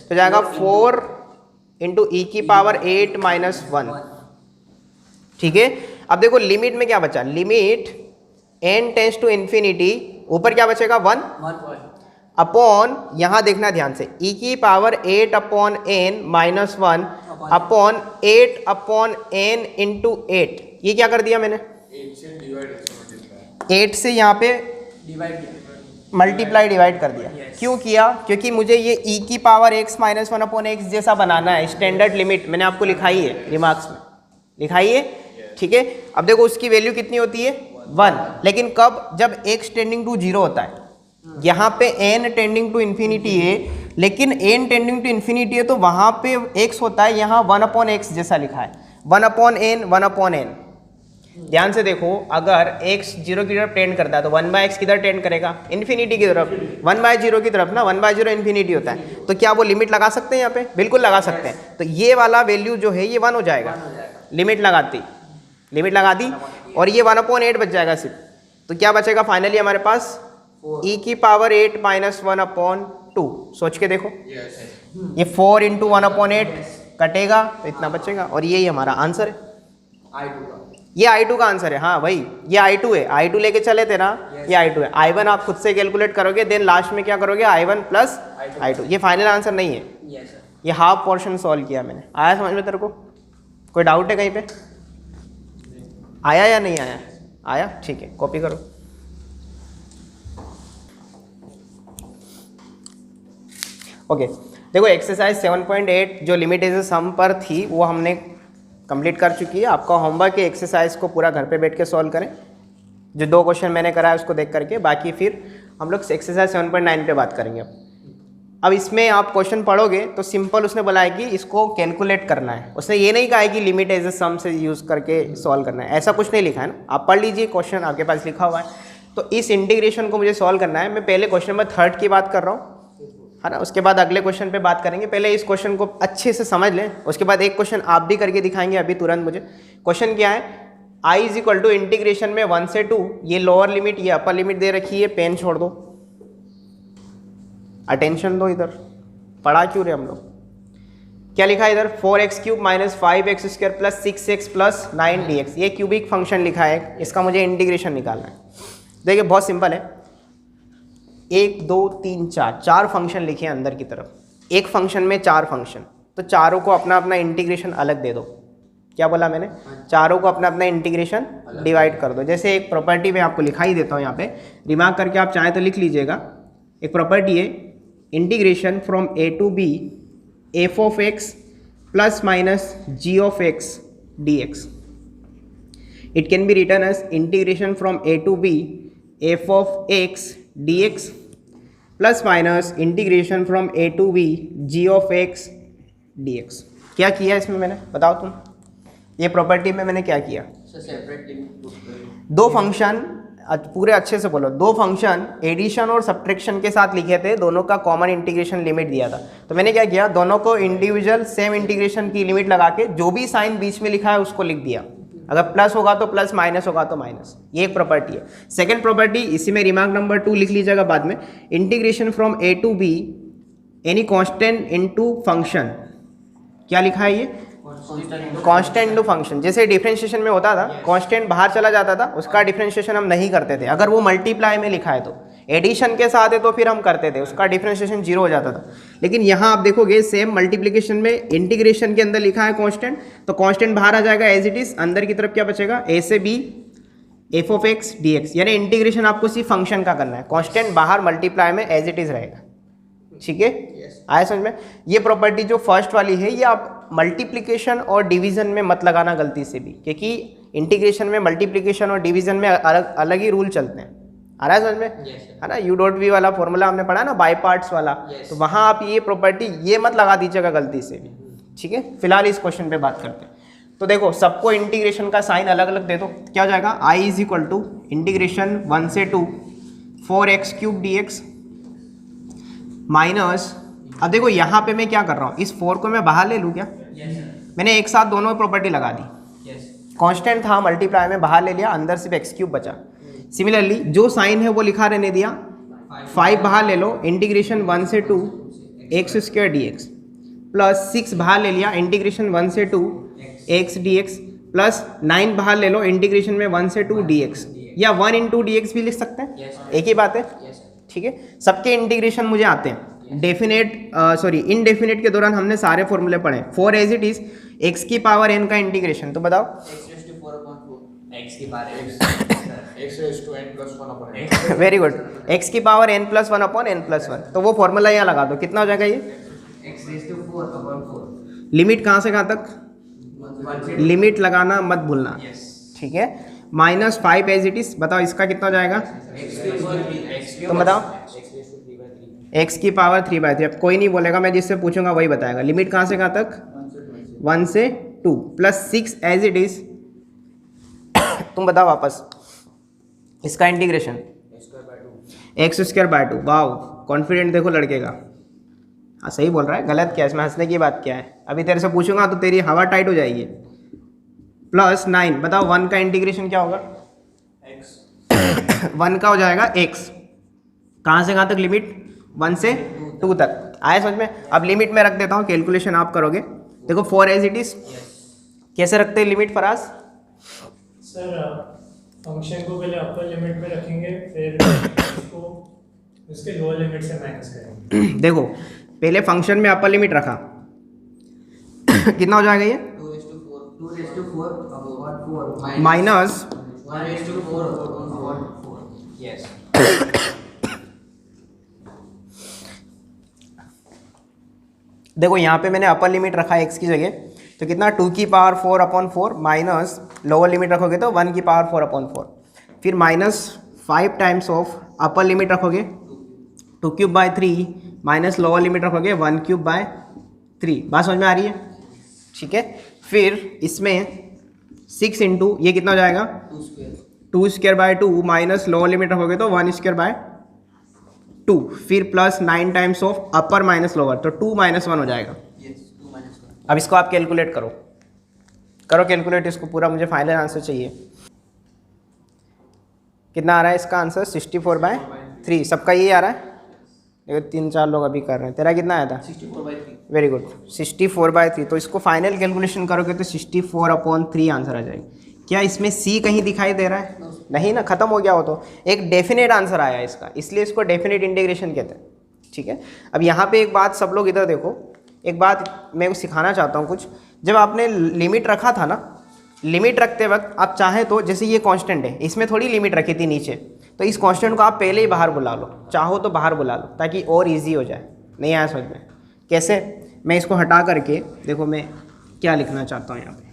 तो जाएगा 4 इंटू ई की पावर 8 माइनस 1। ठीक है, अब देखो लिमिट में क्या बचा, limit n tends to infinity, ऊपर क्या बचेगा 1 अपॉन, यहाँ देखना ध्यान से, e की power 8 upon n minus 1 upon 8 upon n into 8। ये क्या कर दिया मैंने, 8 से डिवाइड, 8 से यहाँ पे डिवाइड मल्टीप्लाई डिवाइड कर दिया। क्यों किया, क्योंकि मुझे ये e की power x minus 1 upon x जैसा बनाना है। स्टैंडर्ड लिमिट मैंने आपको लिखाई है, रिमार्क्स में लिखाई है। ठीक है, अब देखो उसकी वैल्यू कितनी होती है 1, लेकिन कब, जब x टेंडिंग टू 0 होता है। यहाँ पे n टेंडिंग टू इन्फिनिटी है, लेकिन n टेंडिंग टू इन्फिनिटी है तो वहाँ पे x होता है, यहाँ 1 अपॉन x जैसा लिखा है, 1 अपॉन n 1 अपॉन n। ध्यान से देखो, अगर x 0 की तरफ टेंड करता है तो 1/x किधर टेंड करेगा, इन्फिनिटी की तरफ, 1/0 की तरफ ना, 1/0 इन्फिनिटी होता है। तो क्या वो लिमिट लगा सकते हैं यहाँ पे, बिल्कुल लगा सकते हैं। तो ये वाला वैल्यू जो है ये 1 हो जाएगा, लिमिट लगा दी और ये 1 अपॉन 8 बच जाएगा सिर्फ। तो क्या बचेगा फाइनली हमारे पास, e की पावर 8 माइनस 1 अपॉन 2। सोच के देखो, ये 4 इंटू 1 अपॉन 8 कटेगा तो इतना बचेगा, और यही हमारा आंसर है। I2 का, ये I2 का आंसर है। हाँ भाई, ये I2 है, I2 लेके चले थे ना, ये I2 है। I1 आप खुद से कैलकुलेट करोगे, देन लास्ट में क्या करोगे, I1 प्लस I2। ये फाइनल आंसर नहीं है, यस सर। ये हाफ पोर्शन सॉल्व किया मैंने। आया समझ में तेरे को, कोई डाउट है कहीं पे, आया या नहीं आया, आया, ठीक है, कॉपी करो। ओके, देखो एक्सरसाइज 7.8 जो लिमिट इज सम पर थी वो हमने कंप्लीट कर चुकी है। आपका होमवर्क है एक्सरसाइज को पूरा घर पे बैठ के सॉल्व करें, जो 2 क्वेश्चन मैंने कराया उसको देख करके, बाकी फिर हम लोग एक्सरसाइज 7.9 पे बात करेंगे। अब इसमें आप क्वेश्चन पढ़ोगे तो सिंपल उसने बोला है कि इसको कैलकुलेट करना है, उसने ये नहीं कहा है कि लिमिट एज ए सम से यूज़ करके सॉल्व करना है, ऐसा कुछ नहीं लिखा है ना। आप पढ़ लीजिए, क्वेश्चन आपके पास लिखा हुआ है। तो इस इंटीग्रेशन को मुझे सॉल्व करना है। मैं पहले क्वेश्चन नंबर 3 की बात कर रहा हूँ, है ना, उसके बाद अगले क्वेश्चन पे बात करेंगे। पहले इस क्वेश्चन को अच्छे से समझ लें, उसके बाद एक क्वेश्चन आप भी करके दिखाएंगे अभी तुरंत मुझे। क्वेश्चन क्या है, i is equal to integration में 1 से 2, ये लोअर लिमिट ये अपर लिमिट दे रखी है। पेन छोड़ दो, अटेंशन दो, इधर पढ़ा क्यों रहे हम लोग। क्या लिखा है इधर, 4x³ minus 5x² plus 6x plus 9dx। ये क्यूबिक फंक्शन लिखा है, इसका मुझे इंटीग्रेशन निकालना है। देखिए बहुत सिंपल है, 1 2 3 4 फंक्शन लिखे हैं अंदर की तरफ, एक फंक्शन में 4 फंक्शन, तो चारों को अपना अपना इंटीग्रेशन अलग दे दो। क्या बोला मैंने, चारों को अपना अपना इंटीग्रेशन डिवाइड कर दो। जैसे एक प्रॉपर्टी मैं आपको लिखा ही देता हूँ यहाँ पे, रिमार्क करके आप चाहें तो लिख लीजिएगा। एक प्रॉपर्टी है, integration from a to b f of x plus minus g of x dx। It can be written as integration from a to b f of x dx plus minus integration from a to b g of x dx। क्या किया इसमें मैंने, बताओ तुम, ये property में मैंने क्या किया, सेपरेट लिमिट, 2 फंक्शन, पूरे अच्छे से बोलो, 2 फंक्शन एडिशन और सब्ट्रैक्शन के साथ लिखे थे, दोनों का कॉमन इंटीग्रेशन लिमिट दिया था। तो मैंने क्या किया, दोनों को इंडिविजुअल सेम इंटीग्रेशन की लिमिट लगा के जो भी साइन बीच में लिखा है उसको लिख दिया। अगर प्लस होगा तो प्लस, माइनस होगा तो माइनस। ये एक प्रॉपर्टी है। सेकेंड प्रॉपर्टी, इसी में रिमार्क नंबर 2 लिख लीजिएगा बाद में, integration from a to b any constant into function. क्या लिखा है ये, कांस्टेंट इनटू फंक्शन। जैसे डिफरेंशिएशन में होता था, कांस्टेंट बाहर चला जाता था, उसका डिफरेंशिएशन हम नहीं करते थे। अगर वो मल्टीप्लाई में लिखा है तो, एडिशन के साथ है तो फिर हम करते थे, उसका डिफरेंशिएशन 0 हो जाता था। लेकिन यहाँ आप देखोगे सेम मल्टीप्लिकेशन में इंटीग्रेशन के अंदर लिखा है कांस्टेंट, तो कांस्टेंट बाहर आ जाएगा एज इट इज, अंदर की तरफ क्या बचेगा, a से b f of x dx। यानी इंटीग्रेशन आपको सिर्फ फंक्शन का करना है, कांस्टेंट बाहर मल्टीप्लाई में एज इट इज रहेगा। ठीक है, आया समझ में। ये प्रॉपर्टी जो फर्स्ट वाली है, ये आप मल्टीप्लिकेशन और डिवीजन में मत लगाना गलती से भी, क्योंकि इंटीग्रेशन में मल्टीप्लिकेशन और डिवीजन में अलग अलग ही रूल चलते हैं। आ रहा है समझ में, है ना। u डॉट v वाला फॉर्मूला हमने पढ़ा ना, बाई पार्ट्स वाला, तो वहाँ आप ये प्रॉपर्टी ये मत लगा दीजिएगा गलती से भी। ठीक है, फिलहाल इस क्वेश्चन पे बात करते हैं। तो देखो सबको इंटीग्रेशन का साइन अलग अलग दे दो। क्या हो जाएगा, i is equal to integration 1 से 2 4x³ dx माइनस, अब देखो यहाँ पे मैं क्या कर रहा हूँ, इस 4 को मैं बाहर ले लूँ क्या, मैंने एक साथ दोनों प्रॉपर्टी लगा दी, यस कांस्टेंट था मल्टीप्लाई में बाहर ले लिया, अंदर सिर्फ एक्स क्यूब बचा। सिमिलरली जो साइन है वो लिखा रहने दिया, 5 बाहर ले लो, इंटीग्रेशन 1 से 2 x square D x, plus 6 बाहर ले लिया, इंटीग्रेशन 1 से 2 एक्स डी एक्स, प्लस 9 बाहर ले लो, इंटीग्रेशन में 1 से 2 डी एक्स, या 1 इंटू डी एक्स भी लिख सकते हैं, एक ही बात है। यस ठीक है, सबके इंटीग्रेशन मुझे आते हैं। डेफिनेट सॉरी इनडेफिनेट के दौरान हमने सारे फॉर्मूले पढ़े। For as it is X की पावर एन का इंटीग्रेशन, तो बताओ एक्स की power x raised to n plus 1 upon n. Very good, X की power N plus one upon N plus one, तो वो फॉर्मूला यहाँ लगा दो, कितना हो जाएगा ये, x raise to 4 upon 4 limit कहाँ से कहाँ तक, 1 से लिमिट लगाना मत भूलना। यस ठीक है, -5 एज इट इज, बताओ इसका कितना हो जाएगा, तुम बताओ, एक्स की पावर 3/3। अब कोई नहीं बोलेगा, मैं जिससे पूछूंगा वही बताएगा। लिमिट कहाँ से कहाँ तक, 1 से 2 प्लस 6 एज इट इज, तुम बताओ वापस इसका integration x square by 2। Wow, confident देखो लड़के का, हाँ सही बोल रहा है, गलत क्या है इसमें, हंसने की बात क्या है। अभी तेरे से पूछूंगा तो तेरी हवा टाइट हो जाएगी। प्लस 9, बताओ 1 का इंटीग्रेशन क्या होगा, x 1 का हो जाएगा x, कहाँ से कहाँ तक लिमिट, 1 से 2 तक। आया समझ में। अब लिमिट में रख देता हूँ, कैलकुलेशन आप करोगे। देखो 4 एज इट इज, कैसे रखते हैं लिमिट फराज, सर फंक्शन को पहले अपर लिमिट में रखेंगे, फिर इसको इसके लोअर लिमिट से माइनस करेंगे। देखो पहले फंक्शन में अपर लिमिट रखा, कितना हो जाएगा ये, 2 to 4 upon 4 minus 1 to 4 upon 4 yes देखो यहाँ पे मैंने अपर लिमिट रखा है एक्स की जगह, तो कितना 2 की power 4 upon 4 minus lower limit रखोगे तो 1 की पावर 4 अपॉन 4, फिर -5 टाइम्स ऑफ अपर लिमिट रखोगे 2 cube by 3 minus lower limit रखोगे 1 क्यूब बाय 3। बात समझ में आ रही है। ठीक है, फिर इसमें 6 इंटू ये कितना हो जाएगा 2 square by 2 minus lower limit रखोगे तो 1 स्क्वायर बाय 2, फिर plus 9 times of upper minus lower, तो 2 - 1 हो जाएगा। यस 2 - 1 अब इसको आप कैलकुलेट करो, करो कैलकुलेट इसको पूरा, मुझे फाइनल आंसर चाहिए। कितना आ रहा है इसका आंसर, 64/3। सबका यही आ रहा है, देखो 3-4 लोग अभी कर रहे हैं। तेरा कितना आया था, 64/3 वेरी गुड, 64/3। तो इसको फाइनल कैलकुलेशन करोगे तो 64/3 आंसर आ जाएगी। क्या इसमें सी कहीं दिखाई दे रहा है, नहीं ना, खत्म हो गया हो। तो एक डेफिनेट आंसर आया इसका, इसलिए इसको डेफिनेट इंटीग्रेशन कहते हैं। ठीक है, अब यहाँ पे एक बात, सब लोग इधर देखो, एक बात मैं सिखाना चाहता हूँ कुछ। जब आपने लिमिट रखा था ना, लिमिट रखते वक्त आप चाहें तो, जैसे ये कांस्टेंट है, इसमें थोड़ी लिमिट रखी थी नीचे, तो इस कांस्टेंट को आप पहले ही बाहर बुला लो, चाहो तो बाहर बुला लो, ताकि और इजी हो जाए। नहीं आया समझ में, कैसे, मैं इसको हटा करके देखो मैं क्या लिखना चाहता हूँ यहाँ पे।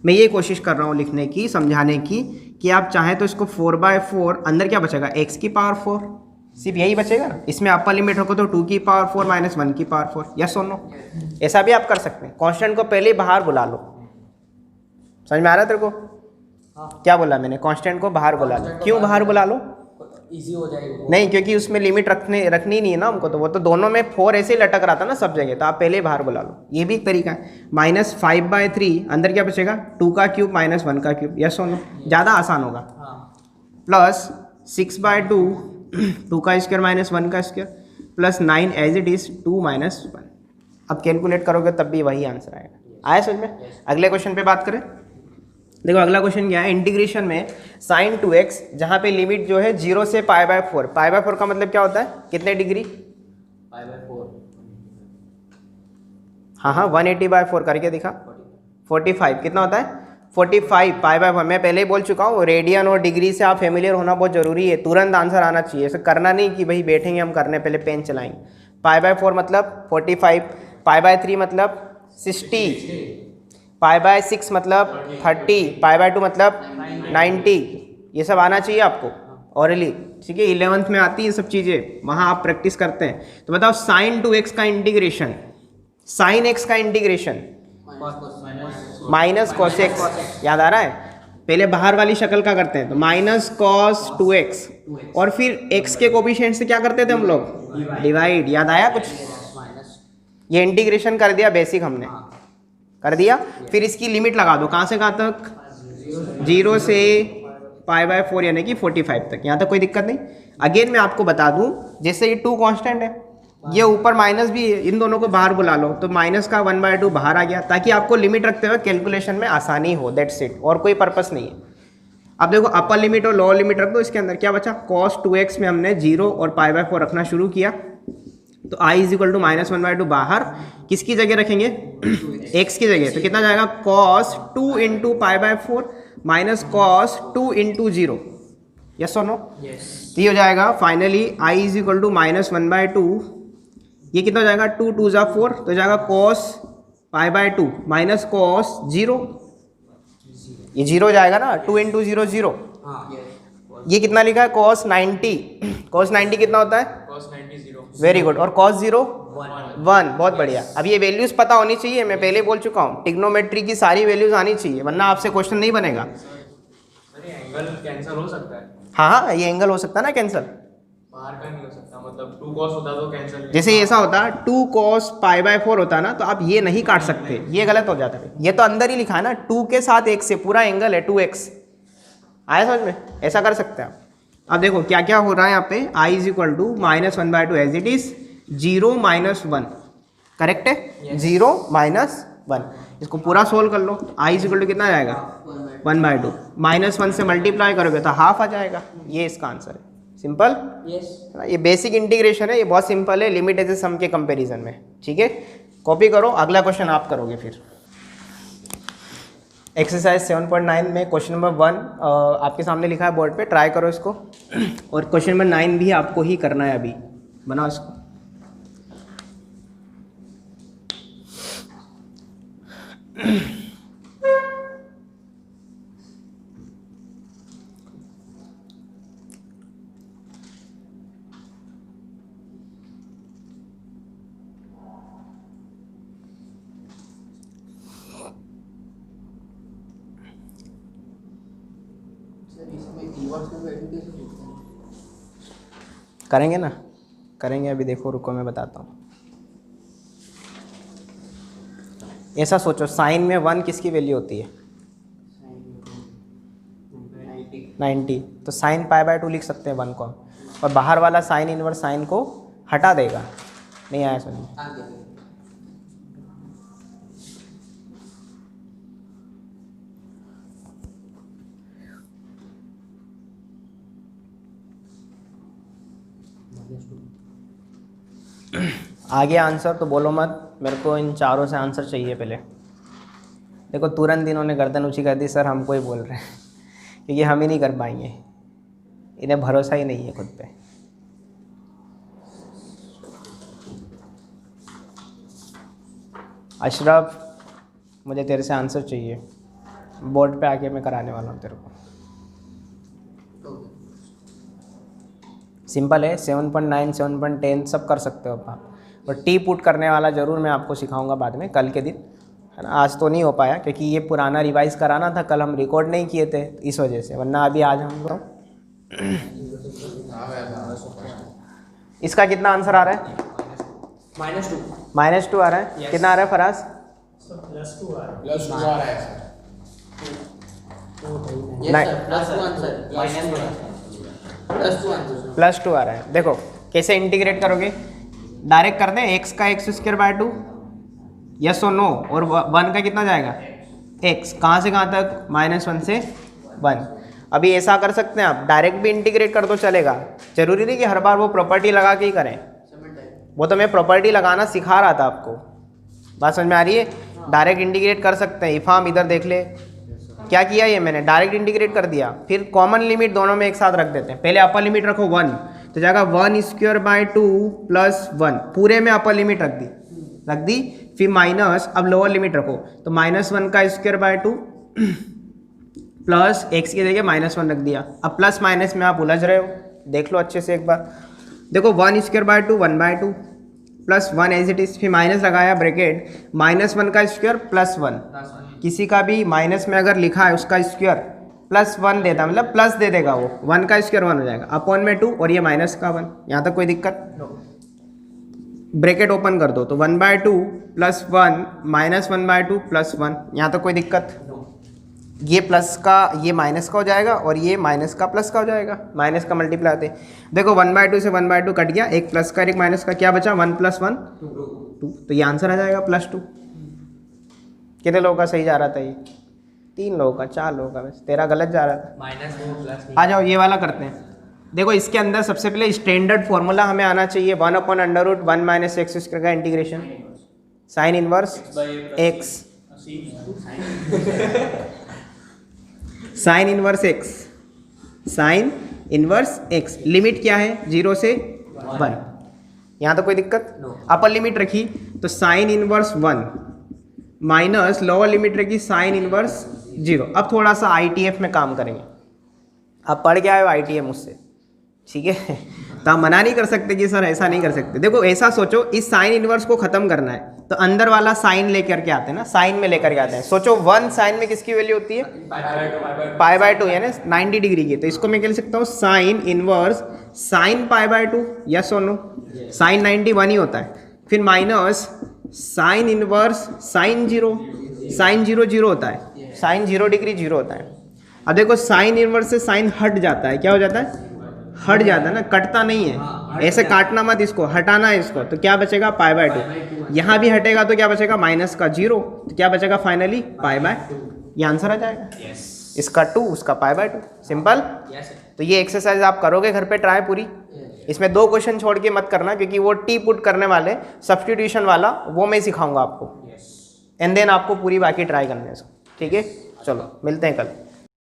मैं ये कोशिश कर रहा हूँ लिखने की, समझाने की, कि आप चाहें तो इसको 4/4, अंदर क्या बचेगा, x की पावर 4, सिर्फ यही बचेगा ना। इसमें अपर लिमिट रखो तो 2 की पावर 4 माइनस 1 की पावर 4, यस और नो। ऐसा भी आप कर सकते हैं, कांस्टेंट को पहले ही बाहर बुला लो। समझ में आ रहा है तेरे को, क्या बोला मैंने, कांस्टेंट को बाहर बुला लो। क्यों बाहर बुला लो, इजी हो जाएगा। नहीं, क्योंकि उसमें लिमिट रखनी नहीं है ना हमको, तो वो तो दोनों में 4 ऐसे ही लटक रहा था ना सब जगह, तो आप पहले ही बाहर बुला लो। ये भी एक तरीका है। -5/3, अंदर क्या बचेगा, 2 का क्यूब माइनस 1 का क्यूब, यस और नो, ज़्यादा आसान होगा। प्लस 6/2, 2 का स्क्वायर माइनस 1 का square, plus 9 as it is 2 - 1। अब कैलकुलेट करोगे तब भी वही आंसर आएगा। आया समझ में। अगले क्वेश्चन पे बात करें। देखो अगला क्वेश्चन क्या है, इंटीग्रेशन में sin 2x, जहाँ पे लिमिट जो है 0 से π/4, π/4 का मतलब क्या होता है, कितने डिग्री, π/4 हाँ 180/4 करके दिखा, 45, कितना होता है 45 π/4। मैं पहले ही बोल चुका हूँ, रेडियन और डिग्री से आप फेमिलियर होना बहुत ज़रूरी है, तुरंत आंसर आना चाहिए। ऐसे करना नहीं कि भाई बैठेंगे हम करने, पहले पेन चलाएंगे। π/4 मतलब 45, π/3 मतलब 60, π/6 मतलब 30, π/2 मतलब 90। ये सब आना चाहिए आपको ऑरली, ठीक है। 11th में आती है सब चीज़ें, वहाँ आप प्रैक्टिस करते हैं। तो बताओ sin 2x का इंटीग्रेशन, sin x का इंटीग्रेशन माइनस cos x, याद आ रहा है। पहले बाहर वाली शक्ल का करते हैं, तो -cos 2x, और फिर x के कोफिशिएंट से क्या करते थे हम लोग, डिवाइड, याद आया कुछ। ये इंटीग्रेशन कर दिया बेसिक हमने, कर दिया। फिर इसकी लिमिट लगा दो, कहाँ से कहाँ तक, 0 से π/4 यानी कि 45 तक, यहाँ तक कोई दिक्कत नहीं। अगेन मैं आपको बता दूँ, जैसे ये 2 कांस्टेंट है, ये ऊपर माइनस भी है, इन दोनों को बाहर बुला लो तो माइनस का 1/2 बाहर आ गया, ताकि आपको लिमिट रखते हुए कैलकुलेशन में आसानी हो, दैट्स इट, और कोई पर्पस नहीं है। अब देखो अपर लिमिट और लोअर लिमिट रख दो, इसके अंदर क्या बचा, cos 2x में हमने 0 और π/4 रखना शुरू किया, तो i इज इक्वल टू -1/2 बाहर किसकी जगह रखेंगे, x की जगह, तो कितना जाएगा cos 2 into π/4 minus cos 2 into 0, yes और नो, तो ये हो जाएगा finally i is equal to -1/2, ये कितना हो जाएगा 2 2 = 4, तो जाएगा cos π/2 माइनस cos 0, ये 0 जाएगा ना, 2 इंटू 0 0, ये कितना लिखा है cos 90, cos 90 कितना होता है, cos 90 0, वेरी गुड, और cos 0 1, बहुत बढ़िया। अब ये वैल्यूज पता होनी चाहिए, मैं पहले बोल चुका हूँ, ट्रिग्नोमेट्री की सारी वैल्यूज आनी चाहिए, वरना आपसे क्वेश्चन नहीं बनेगा। सर ये एंगल कैंसिल हो सकता है, हाँ हाँ, ये एंगल हो सकता है ना कैंसिल, बाहर का नहीं हो सकता, मतलब 2 cos होता तो कैंसिल, जैसे ऐसा होता 2 cos π/4 होता ना, तो आप ये नहीं काट सकते, ये गलत हो जाता है, ये तो अंदर ही लिखा है ना, 2 के साथ x से पूरा एंगल है 2x, आया समझ में, ऐसा कर सकते हैं आप। अब देखो क्या क्या हो रहा है यहाँ पे, i is equal to -1/2 as it is, 0 -1, correct है, 0 -1, इसको पूरा सोल्व कर लो, i इज इक्वल टू कितना आ जाएगा 1/2, -1 से मल्टीप्लाई करोगे तो हाफ आ जाएगा, ये इसका आंसर है, सिंपल। ये बेसिक इंटीग्रेशन है, ये बहुत सिंपल है लिमिट एज ए सम के कंपैरिजन में, ठीक है। कॉपी करो, अगला क्वेश्चन आप करोगे फिर। एक्सरसाइज 7.9 में क्वेश्चन नंबर 1 आपके सामने लिखा है बोर्ड पे, ट्राई करो इसको, और क्वेश्चन नंबर 9 भी आपको ही करना है, अभी बनाओ इसको। करेंगे ना, करेंगे, अभी देखो रुको मैं बताता हूँ। ऐसा सोचो, साइन में 1 किसकी वैल्यू होती है, 90, तो साइन π/2 लिख सकते हैं 1 को, और बाहर वाला साइन इनवर्स साइन को हटा देगा, नहीं आया समझ, आगे आंसर तो बोलो मत, मेरे को इन चारों से आंसर चाहिए पहले। देखो तुरंत इन्होंने गर्दन ऊंची कर दी, सर हमको ही बोल रहे हैं, क्योंकि हम ही नहीं कर पाएंगे, इन्हें भरोसा ही नहीं है खुद पे। अशरफ, मुझे तेरे से आंसर चाहिए, बोर्ड पे आके मैं कराने वाला हूँ तेरे को। सिंपल है, 7.9 7.10 सब कर सकते हो आप, और टी पुट करने वाला ज़रूर मैं आपको सिखाऊंगा बाद में, कल के दिन, है ना। आज तो नहीं हो पाया क्योंकि ये पुराना रिवाइज कराना था, कल हम रिकॉर्ड नहीं किए थे इस वजह से, वरना अभी आज हम लोग इसका कितना आंसर आ रहा है, -2 आ रहा है, yes. कितना आ रहा है फराज, +2 आ रहा है, +2 आ रहा है +2 आ रहा है। देखो कैसे इंटीग्रेट करोगे, डायरेक्ट कर दें, x का x²/2, यस और नो, और 1 का कितना जाएगा x, कहाँ से कहाँ तक, -1 से 1। अभी ऐसा कर सकते हैं आप, डायरेक्ट भी इंटीग्रेट कर दो चलेगा, जरूरी नहीं कि हर बार वो प्रॉपर्टी लगा के ही करें, वो तो मैं प्रॉपर्टी लगाना सिखा रहा था आपको, बात समझ में आ रही है। डायरेक्ट इंटीग्रेट कर सकते हैं, इफाम इधर देख ले, क्या किया ये मैंने, डायरेक्ट इंटीग्रेट कर दिया, फिर कॉमन लिमिट दोनों में एक साथ रख देते हैं। पहले अपर लिमिट रखो 1, तो जाएगा 1²/2 + 1, पूरे में अपर लिमिट रख दी, फिर माइनस, अब लोअर लिमिट रखो, तो -1 का स्क्वायर/2 प्लस x की जगह -1 रख दिया। अब प्लस माइनस में आप उलझ रहे हो, देख लो अच्छे से एक बार, देखो 1²/2 1/2 प्लस 1 एज इट इज, फिर माइनस लगाया ब्रैकेट, -1 का स्क्वायर +1, किसी का भी माइनस में अगर लिखा है उसका स्क्वायर +1 देता, मतलब प्लस दे देगा वो, 1 का स्क्वायर 1 हो जाएगा, अपॉन में 2, और ये माइनस का 1, यहाँ तक कोई दिक्कत, ब्रैकेट ओपन कर दो तो 1/2 + 1 - 1/2 + 1, यहाँ तक कोई दिक्कत? ये प्लस का ये माइनस का हो जाएगा और ये माइनस का प्लस का हो जाएगा, माइनस का मल्टीप्लाई होते हैं। देखो 1/2 से 1/2 कट गया, एक प्लस का एक माइनस का, क्या बचा? 1 + 1 2, तो ये आंसर आ जाएगा +2। कितने लोगों का सही जा रहा था ये? 3 लोगों का, 4 लोगों का, बस तेरा गलत जा रहा था। -2 आ जाओ ये वाला करते हैं। देखो इसके अंदर सबसे पहले स्टैंडर्ड फॉर्मूला हमें आना चाहिए, 1/√1 - x² का integration sine inverse x, sine inverse x, sine inverse x। Limit क्या है? 0 से 1। यहाँ तो कोई दिक्कत? अपर लिमिट रखी तो sine inverse 1 minus lower limit रखी साइन इनवर्स 0। अब थोड़ा सा ITF में काम करेंगे। आप पढ़ के आए हो ITF मुझसे, ठीक है? तो आप मना नहीं कर सकते कि सर ऐसा नहीं कर सकते। देखो ऐसा सोचो, इस साइन इनवर्स को खत्म करना है तो अंदर वाला साइन लेकर के आते हैं ना, साइन में लेकर के आते हैं। सोचो 1 साइन में किसकी वैल्यू होती है? π/2 यानी 90 डिग्री की। तो इसको मैं कह सकता हूँ साइन इनवर्स साइन π/2, यस और नो? साइन 90 1 ही होता है, फिर minus sine inverse sine 0, sine 0 0 होता है, साइन 0 डिग्री 0 होता है। अब देखो साइन इनवर्स से साइन हट जाता है, क्या हो जाता है? हट जाता है ना, कटता नहीं है। ऐसे काटना मत, इसको हटाना है इसको, तो क्या बचेगा? π/2। यहाँ भी हटेगा तो क्या बचेगा? माइनस का 0, तो क्या बचेगा फाइनली? π/2। ये आंसर आ जाएगा। इसका 2, उसका π/2, सिंपल। तो ये एक्सरसाइज आप करोगे घर पे ट्राई पूरी। इसमें 2 क्वेश्चन छोड़ के मत करना, क्योंकि वो टी पुट करने वाले सब्स्टिट्यूशन वाला वो मैं सिखाऊंगा आपको, एंड देन आपको पूरी बाकी ट्राई करने से, ठीक है? चलो मिलते हैं कल।